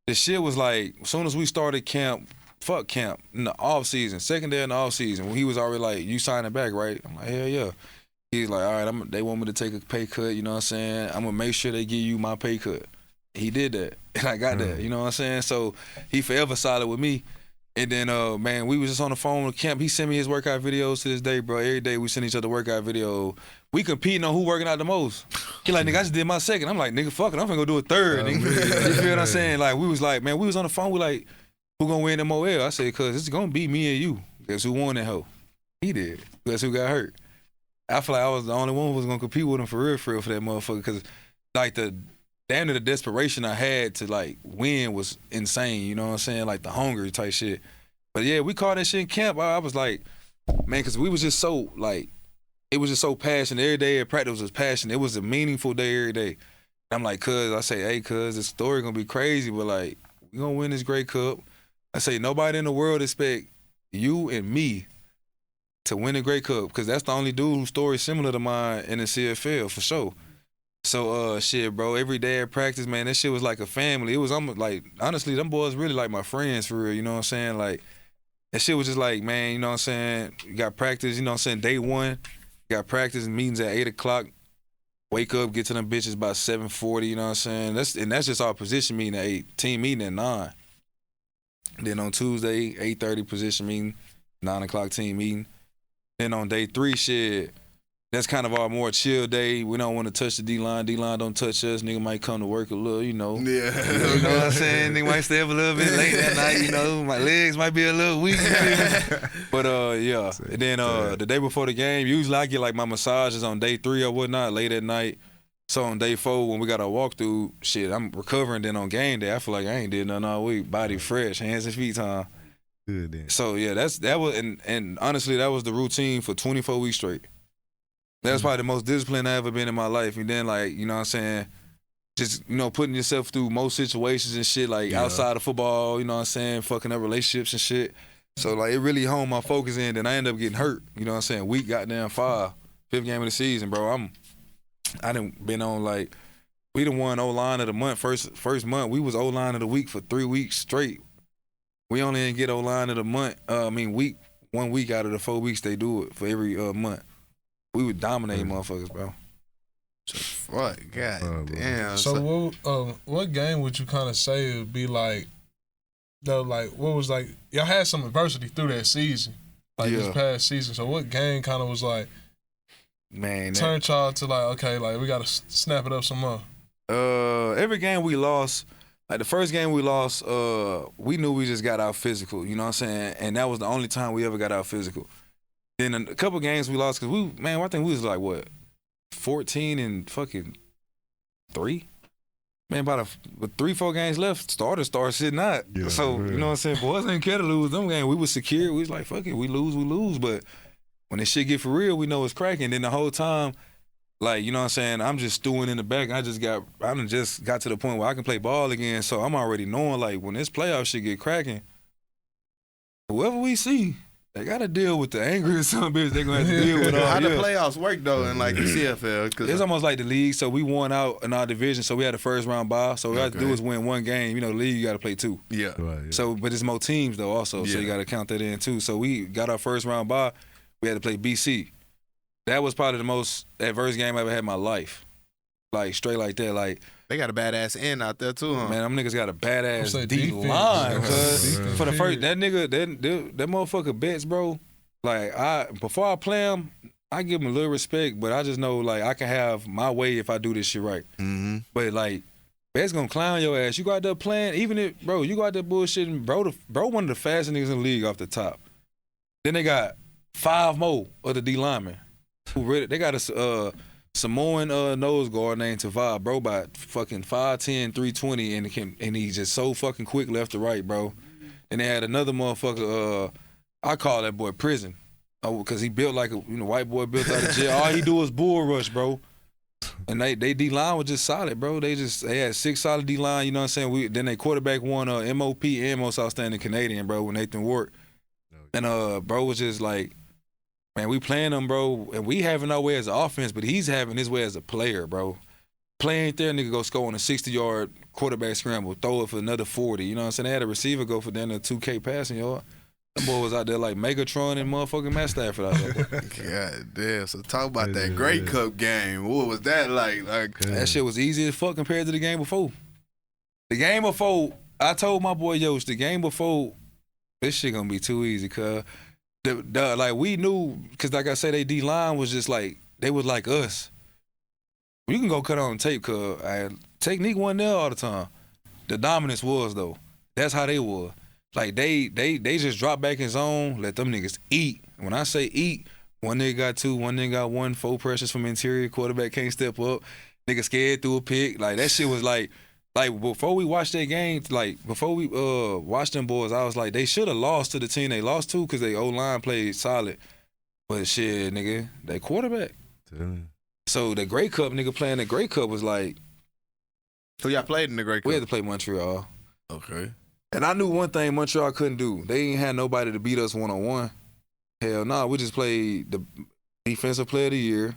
The shit was like, as soon as we started camp, in the off season, second day in the off season, when he was already like, you signing back, right? I'm like, hell yeah. He's like, all right, they want me to take a pay cut, you know what I'm saying? I'm gonna make sure they give you my pay cut. He did that, and I got that, you know what I'm saying? So he forever solid with me. And then, man, we was just on the phone with camp. He sent me his workout videos to this day, bro. Every day we send each other workout video. We competing on who working out the most. He like, nigga, I just did my second. I'm like, nigga, fuck it. I'm finna go do a third, nigga. You feel what I'm saying? Like, we was like, man, we was on the phone. We like, who gonna win the MOL? I said, cuz it's gonna be me and you. Guess who won that hoe? He did. Guess who got hurt? I feel like I was the only one who was gonna compete with him for real for that motherfucker. Cause like the desperation I had to like win was insane. You know what I'm saying? Like the hunger type shit. But yeah, we called that shit in camp. I was like, man, cause we was just so like, it was just so passionate. Every day at practice was passionate. It was a meaningful day every day. I'm like, cuz, I say, hey, cuz, this story gonna be crazy, but like, we gonna win this Grey Cup. I say, nobody in the world expect you and me to win the Grey Cup, because that's the only dude whose story is similar to mine in the CFL, for sure. So, shit, bro, every day at practice, man, that shit was like a family. It was almost like, honestly, them boys really like my friends for real, you know what I'm saying? Like, that shit was just like, man, you know what I'm saying? You got practice, you know what I'm saying? Day one, you got practice and meetings at 8 o'clock. Wake up, get to them bitches about 7:40, you know what I'm saying? That's just our position meeting at 8, team meeting at 9. Then on Tuesday, 8:30 position meeting, 9 o'clock team meeting. Then on day 3, shit, That's kind of our more chill day. We don't want to touch the D-line. D-line don't touch us. Nigga might come to work a little, you know. Yeah. You know what I'm saying? Nigga might stay up a little bit late that night, you know. My legs might be a little weak. But, yeah. And then the day before the game, usually I get, like, my massages on day 3 or whatnot, late at night. So on day 4, when we got our walkthrough, shit, I'm recovering. Then on game day, I feel like I ain't did nothing all week. Body fresh, hands and feet time. Good then. So, yeah, that was, and honestly, that was the routine for 24 weeks straight. That's probably the most disciplined I ever been in my life. And then, like, you know what I'm saying, just, you know, putting yourself through most situations and shit, like, outside of football, you know what I'm saying, fucking up relationships and shit. So, like, it really honed my focus in. Then I ended up getting hurt, you know what I'm saying, week goddamn 5, 5th game of the season, bro. I done been on, like, we done won O-line of the month. First month, we was O-line of the week for 3 weeks straight. We only didn't get O-line of the month, week, 1 week out of the 4 weeks they do it for every month. We would dominate motherfuckers, bro. Fuck, god damn. So what game would you kind of say would be like, though, like, what was like, y'all had some adversity through that season, like this past season. So what game kind of was like, man, turned y'all to like, okay, like we got to snap it up some more? Every game we lost, like the first game we lost, we knew we just got out physical, you know what I'm saying? And that was the only time we ever got out physical. Then a couple games we lost because I think we was like, what, 14 and fucking 3? Man, about 3-4 games left, started sitting out. Yeah, so, you know what I'm saying? Boys ain't care to lose them games. We was secure. We was like, fuck it, we lose. But when this shit get for real, we know it's cracking. Then the whole time, like, you know what I'm saying, I'm just stewing in the back. I just got to the point where I can play ball again. So I'm already knowing, like, when this playoff shit get cracking, whoever we see, they gotta deal with the angry son bitch. They gonna have to deal with all. How the playoffs work though in like the CFL? It's almost like the league. So we won out in our division. So we had a first round bye. So what we had to do is win 1 game. You know, the league you gotta play 2. Yeah. Right, yeah. So, but it's more teams though also. So you gotta count that in too. So we got our first round bye. We had to play BC. That was probably the most adverse game I ever had in my life. Like straight like that. Like they got a badass end out there too, huh? man, them niggas got a badass D defense. line. Cause Defense. for the first, that nigga, that motherfucker bets, bro. Like before I play him, I give him a little respect, but I just know like I can have my way if I do this shit right. Mm-hmm. But like, Bet's gonna clown your ass. You go out there playing, even if, bro, you go out there bullshitting, bro, one of the fastest niggas in the league off the top. Then they got 5 more of the D linemen. They got a Samoan nose guard named Tava, bro, by fucking 5'10", 320, and he's just so fucking quick left to right, bro. And they had another motherfucker, I call that boy Prison, because he built like a white boy built out of jail. All he do is bull rush, bro. And they D line was just solid, bro. They had 6 solid D line, you know what I'm saying? Then they quarterback won MOP and most outstanding Canadian, bro, with Nathan Ward. And bro was just like, man, we playing him, bro, and we having our way as an offense, but he's having his way as a player, bro. Play ain't there, nigga go score on a 60-yard quarterback scramble, throw it for another 40. You know what I'm saying? They had a receiver go for then a 2K passing yard. That boy was out there like Megatron and motherfucking Matt Stafford out there. God damn. So talk about that Grey Cup game. What was that like? That shit was easy as fuck compared to the game before. The game before, I told my boy Yosh, the game before, this shit gonna be too easy, cuz. Like we knew, cause like I said, they D-line was just like, they was like us. You can go cut on tape, cuz technique wasn't there all the time. The dominance was though. That's how they were. Like they just drop back in zone, let them niggas eat. When I say eat, one nigga got 2, one nigga got 1, 4 pressures from interior, quarterback can't step up, nigga scared through a pick. Like that shit was like before we watched that game, like before we watched them boys, I was like, they should have lost to the team they lost to because they O-line played solid. But shit, nigga, they quarterback. So the Grey Cup, nigga playing the Grey Cup was like. So y'all played in the Grey Cup? We had to play Montreal. Okay. And I knew one thing Montreal couldn't do. They ain't had nobody to beat us one-on-one. Hell no, we just played the defensive player of the year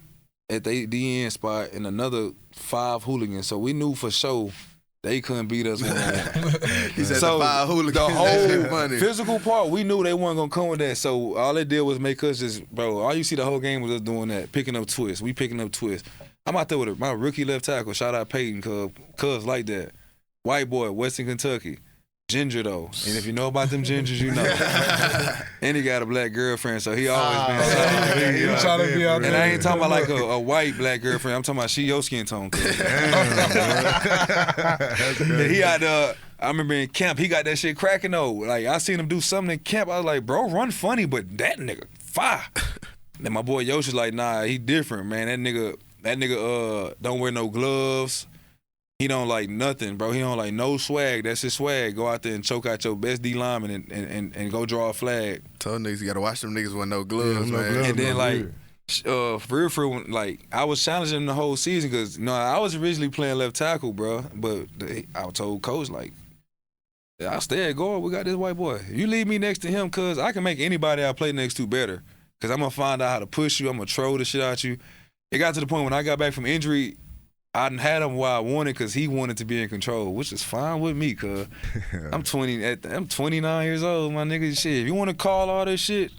at the DN spot and another 5 hooligans. So we knew for sure they couldn't beat us one-on-one. He said so the 5 hooligans. The That whole funny. physical part, we knew they weren't going to come with that. So all they did was make us just, bro, all you see the whole game was us doing that, picking up twists. We picking up twists. I'm out there with my rookie left tackle, shout out Peyton, cuz like that. White boy, Western Kentucky. ginger though, and if you know about them gingers, you know. And he got a black girlfriend, so he always been He trying to be out there. And I ain't talking about like a white black girlfriend. I'm talking about she your skin tone. And he out there. I remember in camp, he got that shit cracking though. Like I seen him do something in camp. I was like, bro, run funny, but that nigga fire. Then my boy Yoshi's like, nah, he different, man. That nigga don't wear no gloves. He don't like nothing, bro. He don't like no swag. That's his swag. Go out there and choke out your best D lineman and go draw a flag. Told niggas you gotta watch them niggas with no gloves, man. And then like, for real, like I was challenging him the whole season because I was originally playing left tackle, bro. But I told coach like, I'll stay at guard. We got this white boy. You leave me next to him, cause I can make anybody I play next to better. Cause I'm gonna find out how to push you. I'm gonna troll the shit out you. It got to the point when I got back from injury. I done had him while I wanted because he wanted to be in control, which is fine with me, cuz I'm 29 years old, my nigga. Shit, if you want to call all this shit,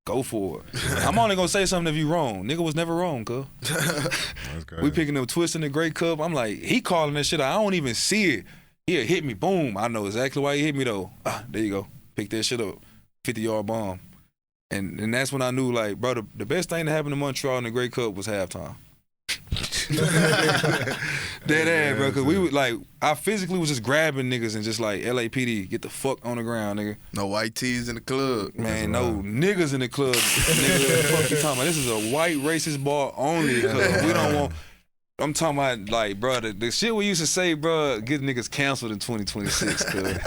go for it. I'm only going to say something if you wrong. Nigga was never wrong, cuz. We picking up twists in the Grey Cup. I'm like, he calling that shit. I don't even see it. He'll hit me, boom. I know exactly why he hit me, though. There you go. Pick that shit up. 50-yard bomb. And that's when I knew, like, bro, the best thing that happened to Montreal in the Grey Cup was halftime. Dead ass, bro. Cause we would like, I physically was just grabbing niggas and just like LAPD, get the fuck on the ground, nigga. No white tees in the club, man. No niggas in the club. Nigga, what the fuck you talking about? This is a white racist bar only club. We don't want. I'm talking about like, bro, the shit we used to say, bro, get niggas canceled in 2026. Cause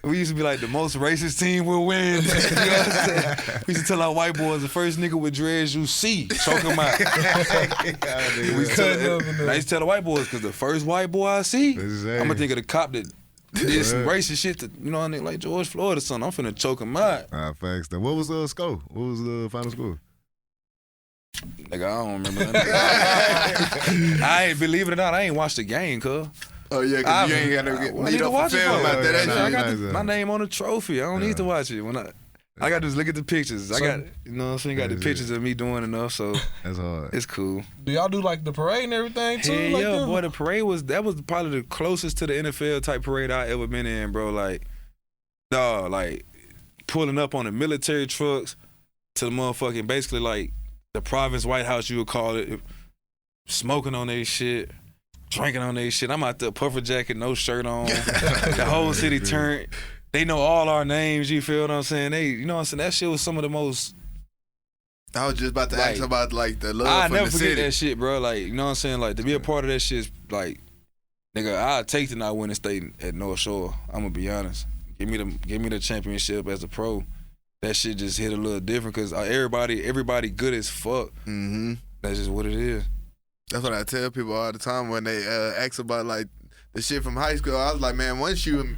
we used to be like the most racist team will win. You know what I'm saying? We used to tell our white boys the first nigga with dreads you see, choke him out. I used to tell the white boys because the first white boy I see, I'm gonna think of the cop that did some racist shit to like George Floyd or something. I'm finna choke him out. Facts. What was the score? What was the final score? Nigga, I don't remember that. I ain't, believe it or not, I ain't watched the game, cuz. Oh yeah, cause you ain't got to meet up for film out there. I got my name on the trophy. I don't need to watch it. When I got to just look at the pictures. I got, you know what I'm saying, got the pictures of me doing enough, so that's hard. It's cool. Do y'all do like the parade and everything too? Hell like yeah, boy, the parade was probably the closest to the NFL type parade I ever been in, bro. Like, dog, like pulling up on the military trucks to the motherfucking, basically like the province White House, you would call it, smoking on their shit, drinking on their shit. I'm out there, puffer jacket, no shirt on. The whole city turned. They know all our names, you feel what I'm saying? You know what I'm saying? That shit was some of the most. I was just about to ask about like the love I for never the forget city. that shit, bro. Like, you know what I'm saying? Like, to be a part of that shit is like, nigga, I'd take to not win a state at North Shore. I'm gonna be honest. Give me the championship as a pro. That shit just hit a little different because everybody good as fuck. Mm-hmm. That's just what it is. That's what I tell people all the time when they ask about like the shit from high school. I was like, man, once you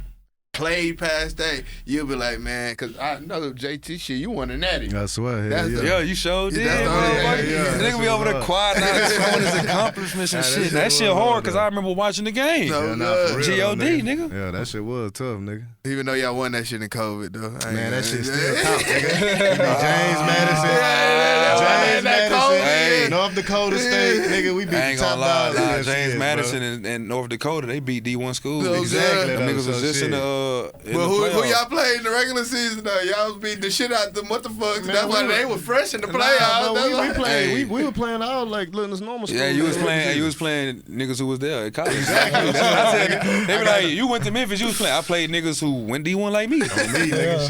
played past that, you'll be like, man, because I know JT shit, you won a natty. I swear, Yeah, you sure did. Yeah. Nigga be over there quiet, not showing his accomplishments and shit. That shit hard because I remember watching the game. G.O.D., nigga. Yeah, that shit was tough, nigga. Even though y'all won that shit in COVID, though. Man, that shit still count, nigga. James Madison. North Dakota State, nigga, we beat I ain't the top gonna lie, dogs. James Madison and North Dakota, they beat D1 schools. Exactly. Them niggas was just in the But who y'all played in the regular season, though? Y'all was beating the shit out of them. What the fuck? That's why they were fresh in the playoffs. We were playing all like little normal school. Yeah, you was playing niggas who was there at college. Exactly. They be like, you went to Memphis, you was playing. I played niggas who went D1 like me.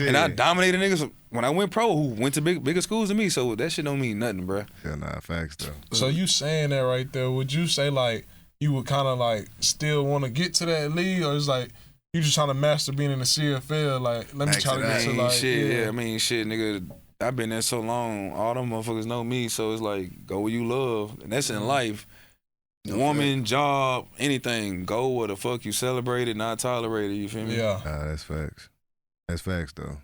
And I dominated niggas when I went pro who went to bigger schools than me. So that shit don't mean nothing, bro. Yeah, nah, facts though. So you saying that right there, would you say like you would kind of like still want to get to that league, or it's like you just trying to master being in the CFL? Like, let me try to get to like shit. Yeah, I mean, shit, nigga. I've been there so long. All them motherfuckers know me. So it's like, go where you love, and that's in life. Woman, job, anything. Go where the fuck you celebrate it, not tolerate it. You feel me? Yeah. Nah, that's facts. That's facts though.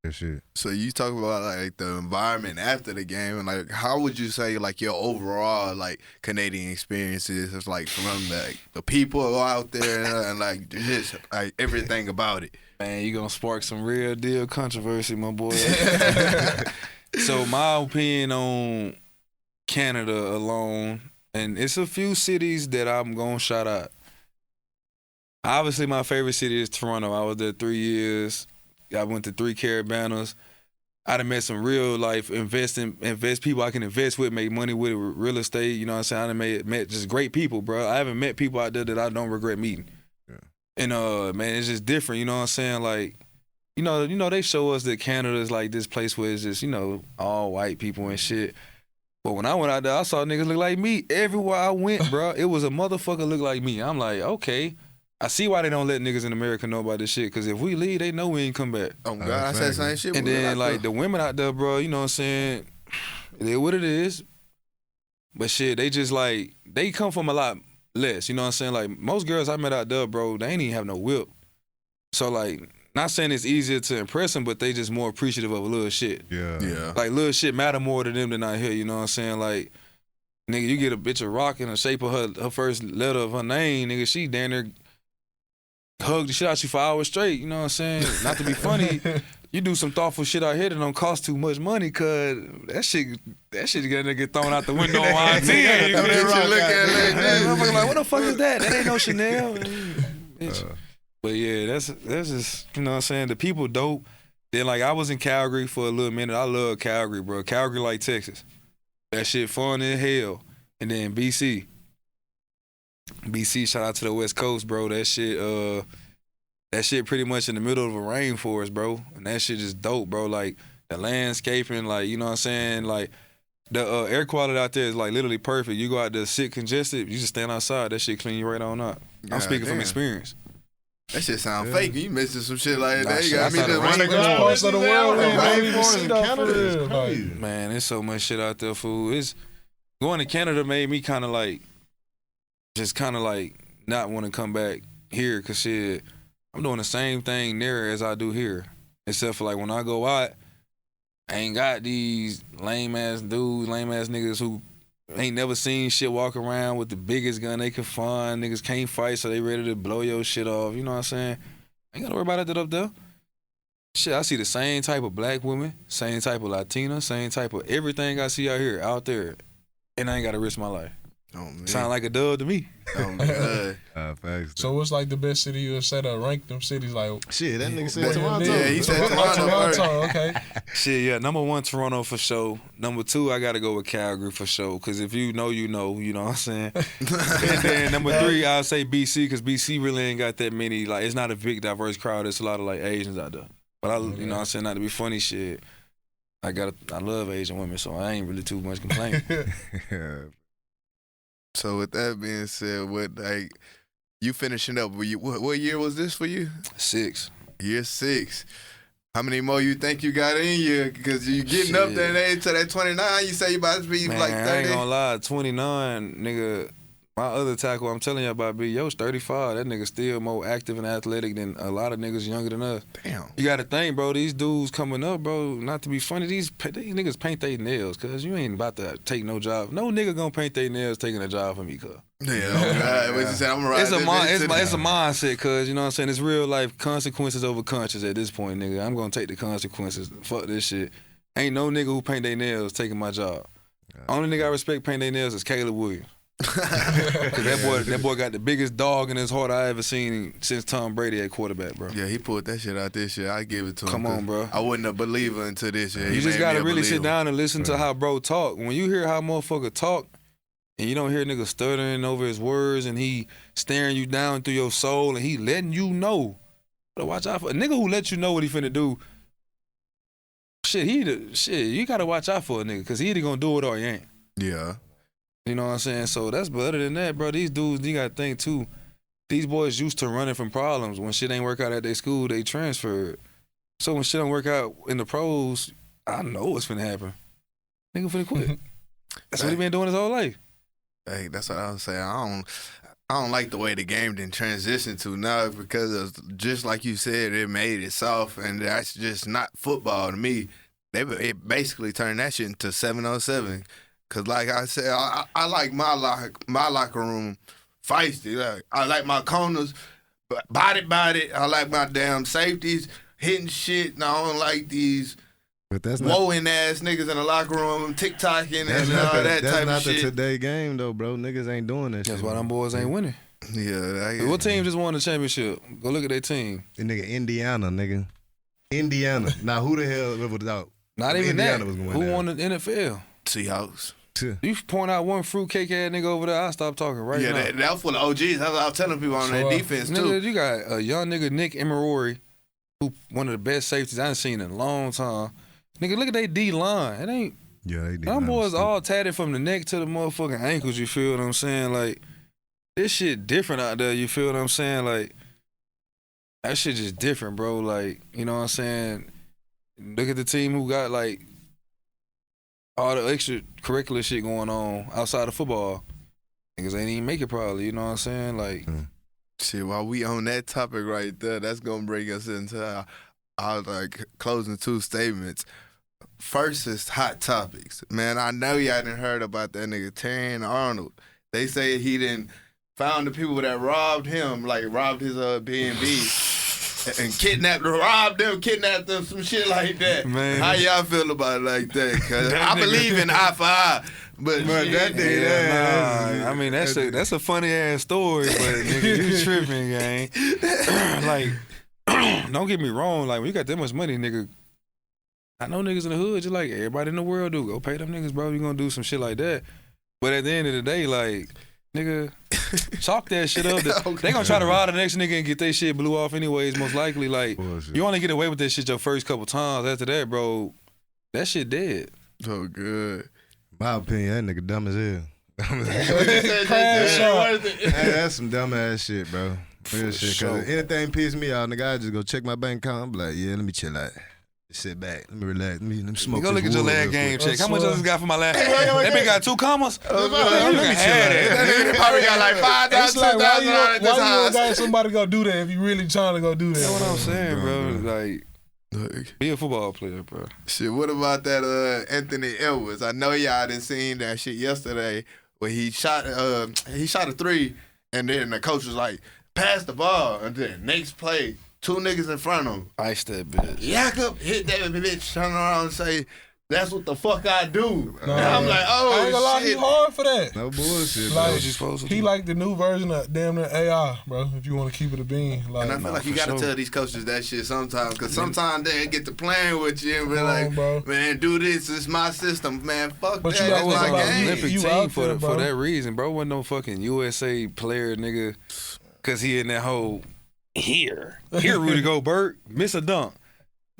That shit. So you talk about like the environment after the game, and like how would you say like your overall like Canadian experiences is like from like the people out there and like just like everything about it? Man, you gonna spark some real deal controversy, my boy. So my opinion on Canada alone, and it's a few cities that I'm gonna shout out. Obviously, my favorite city is Toronto. I was there 3 years. I went to 3 Carabanas. I done met some real life invest people I can invest with, make money with real estate. You know what I'm saying? I done met just great people, bro. I haven't met people out there that I don't regret meeting. Yeah. And man, it's just different. You know what I'm saying? Like, you know, they show us that Canada is like this place where it's just, all white people and shit. But when I went out there, I saw niggas look like me everywhere I went, bro. It was a motherfucker look like me. I'm like, okay. I see why they don't let niggas in America know about this shit. Because if we leave, they know we ain't come back. Oh, God, I said the same shit. And then, like, the women out there, bro, you know what I'm saying? It is what it is. But shit, they just, like, they come from a lot less. You know what I'm saying? Like, most girls I met out there, bro, they ain't even have no whip. So, like, not saying it's easier to impress them, but they just more appreciative of a little shit. Yeah. Like, little shit matter more to them than out here. You know what I'm saying? Like, nigga, you get a bitch a rock in the shape of her first letter of her name, nigga, she damn near hug the shit out you for hours straight, you know what I'm saying? Not to be funny, you do some thoughtful shit out here that don't cost too much money, cause that shit gonna get thrown out the window on IT. Motherfucker like, what the fuck is that? That ain't no Chanel. But yeah, that's just, you know what I'm saying? The people dope. Then like I was in Calgary for a little minute. I love Calgary, bro. Calgary like Texas. That shit fun as hell. And then BC, shout out to the West Coast, bro. That shit pretty much in the middle of a rainforest, bro. And that shit is dope, bro. Like the landscaping, like, you know what I'm saying? Like the air quality out there is like literally perfect. You go out there, sit congested, you just stand outside, that shit clean you right on up. I'm speaking from experience. That shit sound fake. You missing some shit like that. You got me the parts of the world in Man, there's so much shit out there, fool. Going to Canada made me kind of like not want to come back here, because shit, I'm doing the same thing there as I do here. Except for like when I go out, I ain't got these lame ass dudes, lame ass niggas who ain't never seen shit walk around with the biggest gun they can find. Niggas can't fight, so they ready to blow your shit off. You know what I'm saying? Ain't gotta worry about that up there. Shit, I see the same type of black women, same type of Latina, same type of everything I see out there, and I ain't gotta risk my life. Oh, sound like a dub to me. Oh, man. So what's like the best city you said to rank them cities? Like shit, that nigga said Toronto. Yeah, he said Toronto. Okay. Shit, yeah. Number 1, Toronto for sure. Number 2, I gotta go with Calgary for sure. Cause if you know, you know what I'm saying. And then number 3, I'll say BC, cause BC really ain't got that many. Like, it's not a big diverse crowd. It's a lot of like Asians out there. But you know what I'm saying, not to be funny, shit. I love Asian women, so I ain't really too much complaining. So with that being said, you finishing up? What year was this for you? 6. Year 6. How many more you think you got in you? Because you getting up there to that 29. You say you about to be like 30. I ain't gonna lie, 29, nigga. My other tackle, I'm telling you about, Yo's 35. That nigga still more active and athletic than a lot of niggas younger than us. Damn. You got to think, bro. These dudes coming up, bro. Not to be funny, these niggas paint their nails, cause you ain't about to take no job. No nigga gonna paint their nails taking a job from me, cuz. Yeah. What you say? I'm right. It's a mindset, cuz, you know what I'm saying. It's real life consequences over conscience at this point, nigga. I'm gonna take the consequences. Fuck this shit. Ain't no nigga who paint their nails taking my job. Only nigga I respect paint their nails is Caleb Williams. Cause that boy got the biggest dog in his heart I ever seen since Tom Brady at quarterback, bro. Yeah, he pulled that shit out this year. I give it to him. Come on, bro. I wasn't a believer until this year. You just gotta really sit down and listen to how bro talk. When you hear how motherfucker talk, and you don't hear nigga stuttering over his words, and he staring you down through your soul, and he letting you know. But watch out for a nigga who let you know what he finna do. Shit, you gotta watch out for a nigga, cause he either gonna do it or he ain't. Yeah. You know what I'm saying? So but other than that, bro, these dudes, you gotta think too, these boys used to running from problems. When shit ain't work out at their school, they transferred. So when shit don't work out in the pros, I know what's finna happen. Nigga finna quit. That's what he been doing his whole life. Hey, that's what I was saying. I don't like the way the game didn't transition to now, because of, just like you said, it made it soft, and that's just not football to me. It basically turned that shit into 7-on-7. Cause like I said, I like my locker room feisty. Like, I like my corners, body. I like my damn safeties hitting shit. And I don't like these mowing ass niggas in the locker room, TikToking and all that type of shit. That's not the today game though, bro. Niggas ain't doing that shit. That's why them boys ain't winning. Yeah. What team just won the championship? Go look at their team. The nigga Indiana, nigga. Indiana. Now who the hell would out? Not even Indiana that. was going Who down. won the NFL? Seahawks. You point out one fruitcake ass nigga over there, I stop talking right now. Yeah, that was full of OGs. That's what I was telling people on that defense, too. Nigga, you got a young nigga, Nick Emery, who one of the best safeties I ain't seen in a long time. Nigga, look at they D-line. It ain't... Yeah, they did. Them boys all tatted from the neck to the motherfucking ankles, you feel what I'm saying? Like, this shit different out there, you feel what I'm saying? Like, that shit just different, bro. Like, you know what I'm saying? Look at the team who got, like, all the extracurricular shit going on outside of football. Niggas ain't even make it probably, you know what I'm saying? Like, shit, while we on that topic right there, that's going to bring us into our like, closing two statements. First is hot topics. Man, I know y'all done heard about that nigga Terran Arnold. They say he done found the people that robbed him, like robbed his B&B. And kidnapped them, some shit like that. Man. How y'all feel about it like that? Cause I believe in eye for eye, but that nigga, nah, I mean, that's a funny ass story, but nigga, you tripping, gang. Like, don't get me wrong, like, when you got that much money, nigga, I know niggas in the hood, just like everybody in the world do. Go pay them niggas, bro. You gonna do some shit like that. But at the end of the day, like, nigga, chalk that shit up. They gonna try to rob the next nigga and get their shit blew off anyways, most likely. Like, you only get away with that shit your first couple times. After that, bro, that shit dead. so good. My opinion, that nigga dumb as hell. Crash Hey, that's some dumb ass shit, bro. Real shit. Cause anything piss me off, nigga, I just go check my bank account. I'm like, yeah, let me chill out. Sit back. Let me relax. Let me smoke. Go look at this your wood last real game quick. check. How much else got for my last? That bitch got 2 commas. Let me chill out. They probably got like It's like, $5,000 why you at this don't house. got somebody go do that if you really trying to go do that? That's what I'm saying, bro. Like, Look, be a football player, bro. shit, what about that Anthony Edwards? I know y'all done seen that shit yesterday where he shot a 3 and then the coach was like, pass the ball, and then next play, 2 niggas in front of him. Ice that bitch. Jakob hit that bitch, turn around and say, that's what the fuck I do. No, and I'm like, oh, I ain't gonna lie, he shit. hard for that. No bullshit, Like, bro. What you supposed to he do? like the new version of damn near AI, bro. If you want to keep it a bean, like, And I feel like you for gotta sure. tell these coaches that shit sometimes, because sometimes they get to playing with you and be Come on, like, bro. man, do this, it's my system, man, fuck But that, you that's gotta was my think about on it. the game. Olympic You team out for there, bro. that reason, bro. Wasn't no fucking USA player, nigga, because he in that whole here Rudy Gobert, miss a dunk.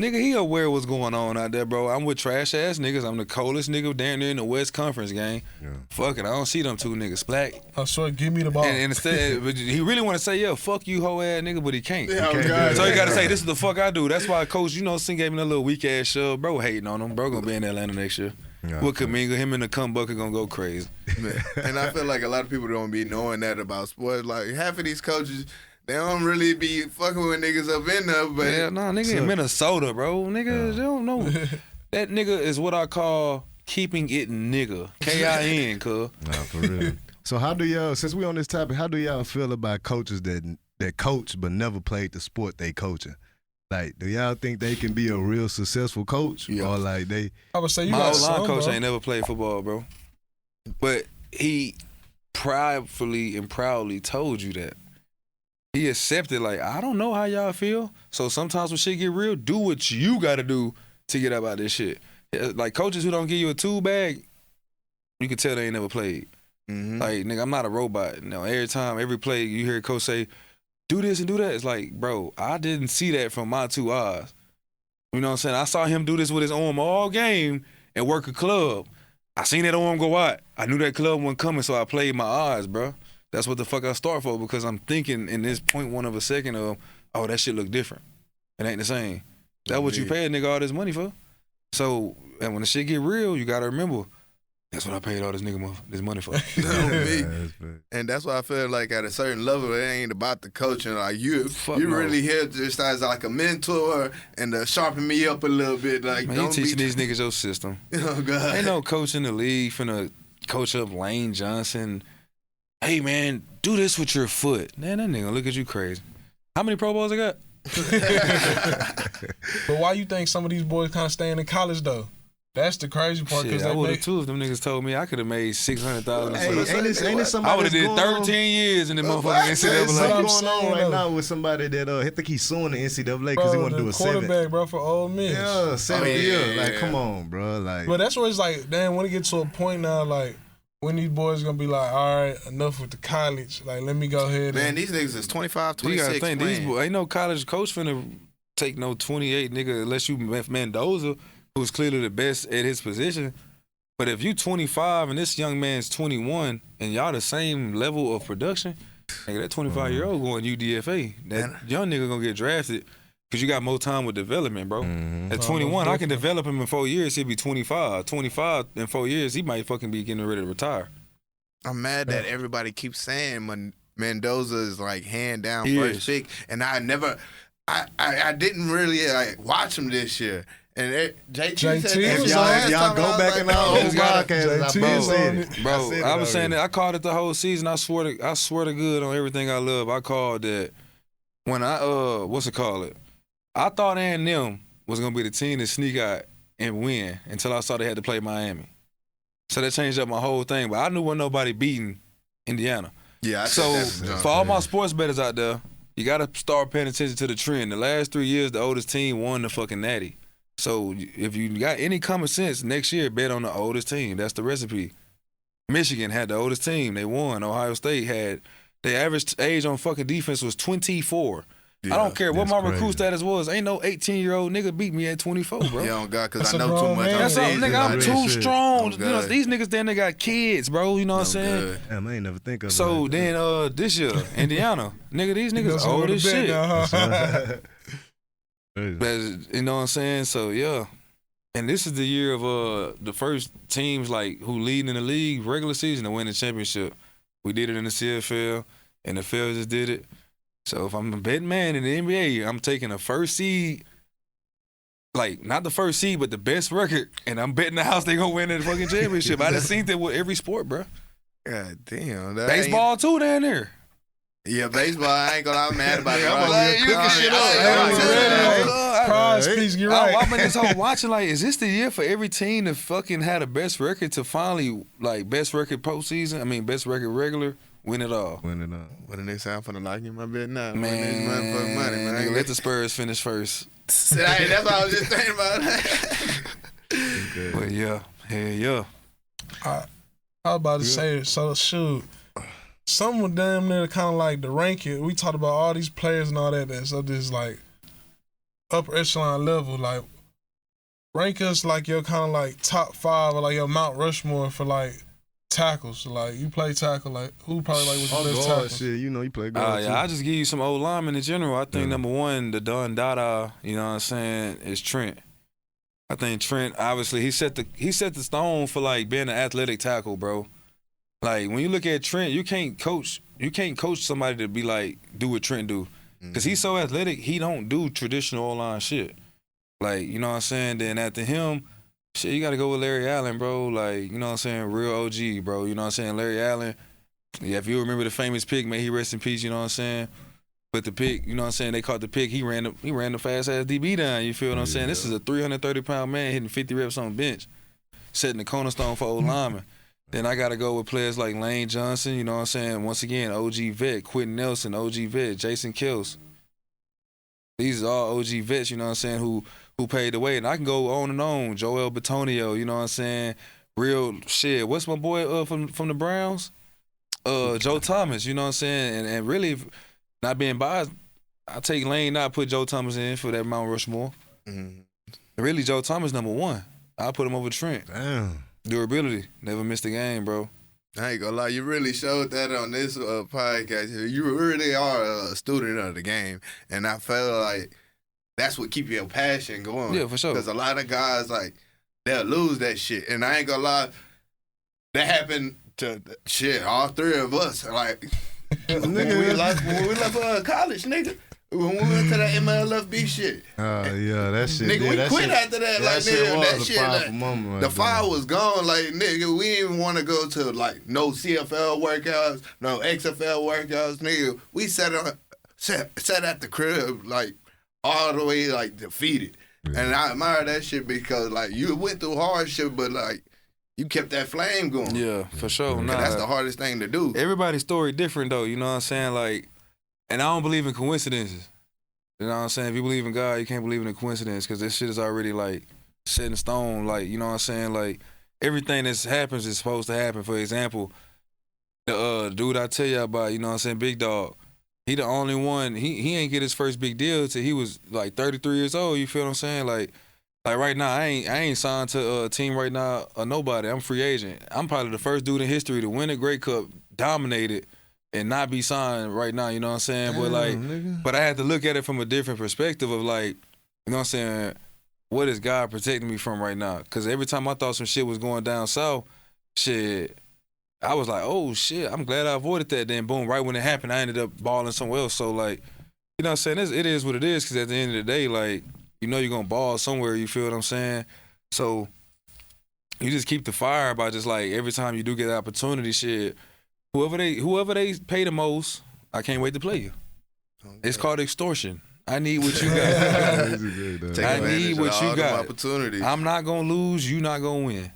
Nigga, he aware what's going on out there, bro. I'm with trash ass niggas. I'm the coldest nigga down there in the West Conference gang. Yeah. Fuck it, I don't see them 2 niggas. Black. I swear, give me the ball. And instead, but he really want to say, yeah, fuck you, hoe ass nigga, but he can't. Yeah, can't God. do So you gotta say, this is the fuck I do. That's why Coach, Sin gave me a little weak ass shove. Bro hating on him. Bro gonna be in Atlanta next year. Yeah, With Kaminga, him and the cum bucket gonna go crazy. And I feel like a lot of people don't be knowing that about sports. Like, half of these coaches, they don't really be fucking with niggas up in there, but Yeah, nah, nigga in Minnesota, bro. Nigga, they don't know. That nigga is what I call keeping it nigga. K-I-N, cuz. Nah, for real. So how do y'all, since we on this topic, how do y'all feel about coaches that coach but never played the sport they coaching? Like, do y'all think they can be a real successful coach? Yeah. Or like they I would say you My got old line some, coach bro. ain't never played football, bro. But he pridefully and proudly told you that. He accepted, like, I don't know how y'all feel. So sometimes when shit get real, do what you gotta do to get up out of this shit. Like, coaches who don't give you a tool bag, you can tell they ain't never played. Mhm. Like, nigga, I'm not a robot. No, every time, every play, you hear a coach say, do this and do that. It's like, bro, I didn't see that from my 2 eyes. You know what I'm saying? I saw him do this with his arm all game and work a club. I seen that arm go out. I knew that club wasn't coming, so I played my eyes, bro. That's what the fuck I start for, because I'm thinking in this 0.1 of a second of, oh, that shit look different. It ain't the same. That's what you pay a nigga all this money for. So, and when the shit get real, you gotta remember, that's what I paid all this nigga this money for. And that's why I feel like at a certain level, it ain't about the coaching. Like, you Fuck no. really here just as like a mentor and to sharpen me up a little bit. Like, Man, you don't teaching be, these niggas your system. oh God, Ain't no coach in the league finna coach up Lane Johnson. Hey, man, do this with your foot. Man, that nigga look at you crazy. How many Pro Bowls I got? But why you think some of these boys kind of staying in college though? That's the crazy part Shit, because I they would have make. too if them niggas told me I could have made $600,000. Hey, ain't it somebody I would have that's did going 13 on? years in the motherfucking There's NCAA. What something I'm going saying, on right though. now with somebody that I think he's suing the NCAA because he Bro, want to do the a 7. quarterback, bro, for Ole Miss. Yeah, 7 yeah, years. yeah, Like, yeah. come on, bro. Like, But that's where it's like, damn, when it get to a point now, like, when these boys gonna be like, all right, enough with the college. Like, let me go ahead Man, and. these niggas is 25, You 26. gotta think these playing. boys, ain't no college coach finna take no 28 nigga unless you Mendoza, who's clearly the best at his position. But if you 25 and this young man's 21 and y'all the same level of production, nigga, that 25-year-old going UDFA. That young nigga gonna get drafted because you got more time with development, bro. At 21, I can develop him in 4 years. He'll be 25. 25 in 4 years, he might fucking be getting ready to retire. I'm mad that everybody keeps saying Mendoza is like hand down He first is. pick, and I didn't really like watch him this year. And JT said JT that was shit on last it. y'all time, and I go was back like, in our bro, old Just gotta- podcast, I JT bro is said on it. it. Bro, said it I was saying already. that I called it the whole season. I swear to good on everything I love. I called that when I I thought A&M was gonna be the team to sneak out and win until I saw they had to play Miami. So that changed up my whole thing. But I knew wasn't nobody beating Indiana. Yeah, I So think that's the jump. for all my sports bettors out there, you gotta start paying attention to the trend. The last 3 years, the oldest team won the fucking natty. So if you got any common sense, next year bet on the oldest team. That's the recipe. Michigan had the oldest team. They won. Ohio State had their average age on fucking defense was 24. I don't care what that's my crazy. recruit status was. Ain't no 18-year-old nigga beat me at 24, bro. Yeah, on God, because That's I a know too grown much. man. on That's something, season, nigga. I'm like, too shit. strong. I'm You know, good. these niggas then they got kids, bro. You know what I'm saying? good. Damn, I ain't never think of it. So like that. then this year, Indiana, nigga, these You know niggas something old with as the bet shit. now, huh? Crazy. But, you know what I'm saying? So yeah. And this is the year of the first teams like who lead in the league regular season to win the championship. We did it in the CFL, and the NFL just did it. So if I'm a betting man in the NBA, I'm taking a first seed, like not the first seed, but the best record, and I'm betting the house they gonna win the fucking championship. I just seen that with every sport, bro. God damn. That Baseball too down there. Yeah, baseball. I ain't gonna lie, I'm mad about it. I'm like, you looking shit up. Prize piece, you're right. I've been this whole watching like, is this the year for every team to fucking have the best record to finally like best record postseason? I mean, best record regular, win it all. Win it up. What the next time for the lock in my bet now? Man, Motherfucking money, man. nigga, let the Spurs finish first. Hey, that's what I was just thinking about. But yeah, hell yeah. I was about to say, so shoot. Some of them there kind of like the ranking. We talked about all these players and all that. That's up this like upper echelon level. Like rank us like your kind of like top 5 or like your Mount Rushmore for like tackles. Like you play tackle. Like who probably like was the Oh, best guard tackle? shit. You know, you play guard Yeah, I just give you some old linemen in general. I think Yeah. number one, the Don Dada, you know what I'm saying, is Trent. I think Trent, obviously, he set the stone for like being an athletic tackle, bro. Like when you look at Trent, you can't coach somebody to be like do what Trent do, because he's so athletic. He don't do traditional O-line shit. Like you know what I'm saying. Then after him, shit, you got to go with Larry Allen, bro. Like you know what I'm saying, real OG, bro. You know what I'm saying, Larry Allen. Yeah, if you remember the famous pick, may he rest in peace. You know what I'm saying. But the pick, you know what I'm saying, they caught the pick. He ran the fast ass DB down. You feel what I'm saying? This is a 330-pound man hitting 50 reps on the bench, setting the cornerstone for old linemen. Then I got to go with players like Lane Johnson, you know what I'm saying? Once again, OG vet, Quentin Nelson, OG vet, Jason Kills. These are all OG vets, you know what I'm saying, who paid the way. And I can go on and on. Joel Batonio, you know what I'm saying? Real shit. What's my boy from the Browns? Joe Thomas, you know what I'm saying? And really, not being biased, I take Lane, not put Joe Thomas in for that Mount Rushmore. Really, Joe Thomas number 1. I put him over Trent. Damn. Durability, never missed a game, bro. I ain't gonna lie, you really showed that on this podcast. You really are a student of the game, and I feel like that's what keep your passion going. Yeah, for sure. Because a lot of guys, like, they'll lose that shit, and I ain't gonna lie, that happened to shit all 3 of us. Like, when we left college, nigga. When we went to that MLFB shit. Yeah, that shit. Nigga, yeah, we that quit shit, after that. Like, shit nigga, was that a shit, powerful like, moment right the there. fire was gone. Like, nigga, we didn't even want to go to, like, no CFL workouts, no XFL workouts. Nigga, we sat at the crib, like, all the way, like, defeated. And I admire that shit because, like, you went through hard shit, but, like, you kept that flame going. Yeah, for sure. Nah, That's the hardest thing to do. everybody's story different, though. You know what I'm saying? Like, and I don't believe in coincidences. You know what I'm saying? If you believe in God, you can't believe in a coincidence because this shit is already, like, set in stone. Like, you know what I'm saying? Like, everything that happens is supposed to happen. For example, the dude I tell you about, you know what I'm saying, Big Dog, he the only one, he ain't get his first big deal till he was like 33 years old, you feel what I'm saying? Like right now, I ain't signed to a team right now or nobody. I'm free agent. I'm probably the first dude in history to win a Grey Cup, dominated, and not be signed right now, you know what I'm saying? But like, but I had to look at it from a different perspective of like, you know what I'm saying, what is God protecting me from right now? Because every time I thought some shit was going down south, shit, I was like, oh shit, I'm glad I avoided that. Then boom, right when it happened, I ended up balling somewhere else. So like, you know what I'm saying? It is what it is, because at the end of the day, like, you know you're going to ball somewhere, you feel what I'm saying? So you just keep the fire by just like, every time you do get the opportunity, shit, whoever they pay the most, I can't wait to play you. It's called extortion. I need what you got. I need what you got. I'm not going to lose, you not going to win.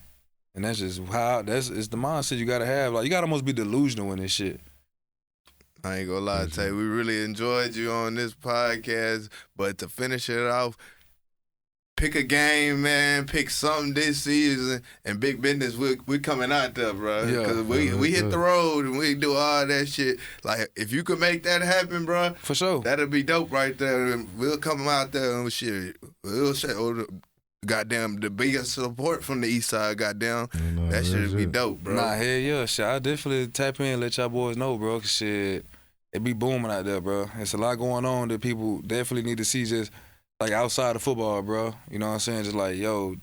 And that's just it's the mindset you got to have. Like, you got to almost be delusional in this shit. I ain't gonna lie, Tay. We really enjoyed you on this podcast, but to finish it off, pick a game, man. Pick something this season, and Big Business, we coming out there, bro. Because we hit the road and we do all that shit. Like, if you could make that happen, bro, for sure, that'd be dope right there. And we'll come out there and shit. We'll show goddamn the biggest support from the East Side. Goddamn, that should be dope, bro. Nah, hell yeah, shit. I definitely tap in and let y'all boys know, bro. Cause shit, it be booming out there, bro. It's a lot going on that people definitely need to see just like outside of football, bro. You know what I'm saying? Just like, yo,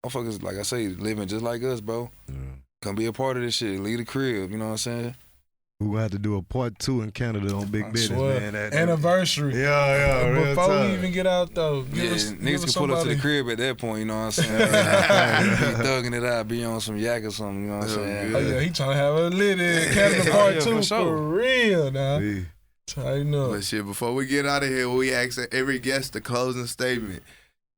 motherfuckers, like I say, living just like us, bro. Yeah. Come be a part of this shit. Leave the crib, you know what I'm saying? We're going to have to do a part 2 in Canada on Big Business, man. Anniversary. Yeah, before we even get out, though. Niggas can pull up to the crib at that point, you know what I'm saying? Be thugging it out, be on some yak or something, you know what I'm saying? Oh, yeah, he trying to have a lit in Canada part 2 for real, now. I know. But shit, before we get out of here, we ask every guest a closing statement.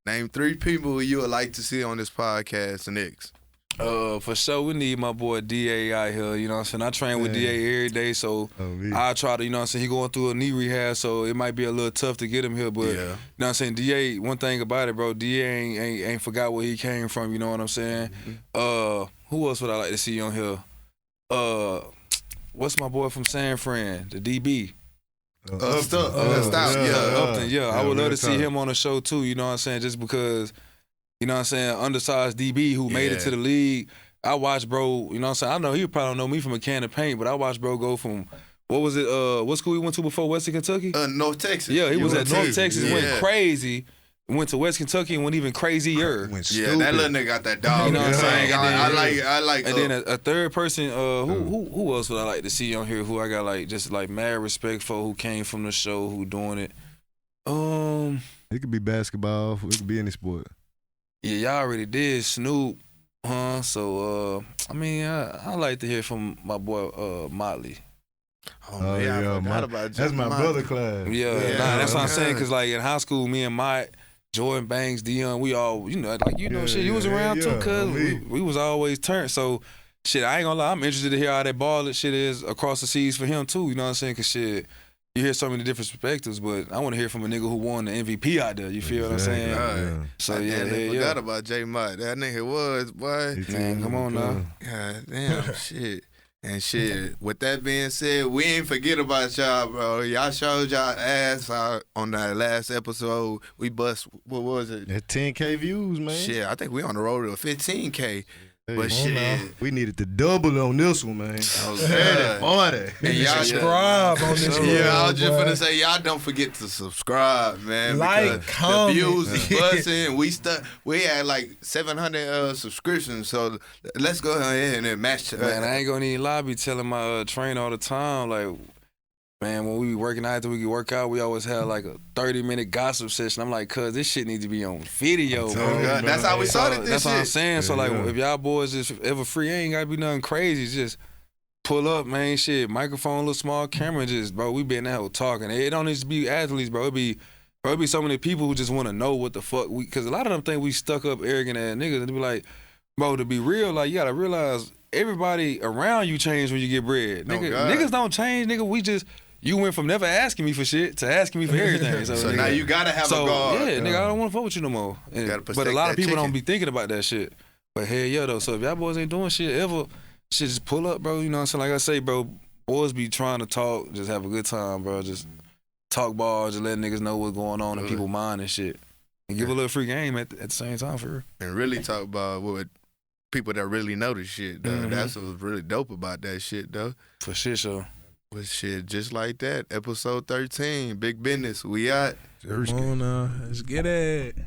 Name 3 people you would like to see on this podcast next. For sure, we need my boy DA out here, you know what I'm saying? I train with DA every day, so I try to, you know what I'm saying, he going through a knee rehab, so it might be a little tough to get him here, but, you know what I'm saying, DA, one thing about it, bro, DA ain't forgot where he came from, you know what I'm saying? Who else would I like to see on here? What's my boy from San Fran, the DB? Upton, I would love to see him on the show too, you know what I'm saying, just because, you know what I'm saying, undersized DB who made it to the league. I watched bro, you know what I'm saying, I know he probably don't know me from a can of paint, but I watched bro go from, what was it, what school he went to before Western Kentucky? North Texas. Yeah, he was at North Texas, went crazy, went to West Kentucky and went even crazier. Yeah, that little nigga got that dog. You know what I'm saying? I like. And then a third person, who else would I like to see on here? Who I got like just like mad respect for, who came from the show, who doing it. It could be basketball. It could be any sport. Yeah, y'all already did Snoop, huh? So I mean, I like to hear from my boy Motley. Oh yeah, I forgot about that's my brother class. Yeah, that's what I'm saying. Cause like in high school, me and Mike, Jordan Banks, Dion, we all, you know, like, you know, shit, you was around too, cuz we was always turned. So, shit, I ain't gonna lie, I'm interested to hear how that ball that shit is across the seas for him too, you know what I'm saying? Cause shit, you hear so many different perspectives, but I want to hear from a nigga who won the MVP out there, you feel what I'm saying? Yeah. So, I forgot about J Mott. That nigga was, boy. Man, come on now. God damn, shit. And shit, with that being said, we ain't forget about y'all, bro. Y'all showed y'all ass out on that last episode. We bust, what was it? That 10K views, man. Shit, I think we on the road to 15K. But shit, we needed to double on this one, man. Oh, 40. And y'all subscribe on this one. Yeah, I was just finna say, y'all don't forget to subscribe, man. Like, comment. The views is busting. We had like 700 subscriptions, so let's go ahead and match. Man, I ain't gonna need lobby telling my trainer all the time, like, man, when we be working out after we could work out, we always had like a 30-minute gossip session. I'm like, cuz this shit needs to be on video, bro. That's how we started this That's shit. what I'm saying. So like, if y'all boys just ever free, ain't gotta be nothing crazy. Just pull up, man. Shit, microphone, little small camera, just bro. We been out talking. It don't need to be athletes, bro. It be Bro, it be so many people who just want to know what the fuck we, because a lot of them think we stuck up arrogant ass niggas, and they be like, bro, to be real, like, you gotta realize everybody around you change when you get bread. Nigga, niggas don't change, nigga. You went from never asking me for shit to asking me for everything. So now you gotta have a guard. Yeah, nigga, I don't want to fuck with you no more. But a lot of people don't be thinking about that shit. But hell yeah, though. So if y'all boys ain't doing shit ever, shit, just pull up, bro. You know what I'm saying? Like I say, bro, boys be trying to talk, just have a good time, bro. Just talk ball, just let niggas know what's going on in people's mind and shit. And give a little free game at the same time, for real. And really talk about what people that really know the shit, though. That's what's really dope about that shit, though. For shit, so. But shit, just like that. Episode 13, Big Business. We out. Come on now. Let's get it.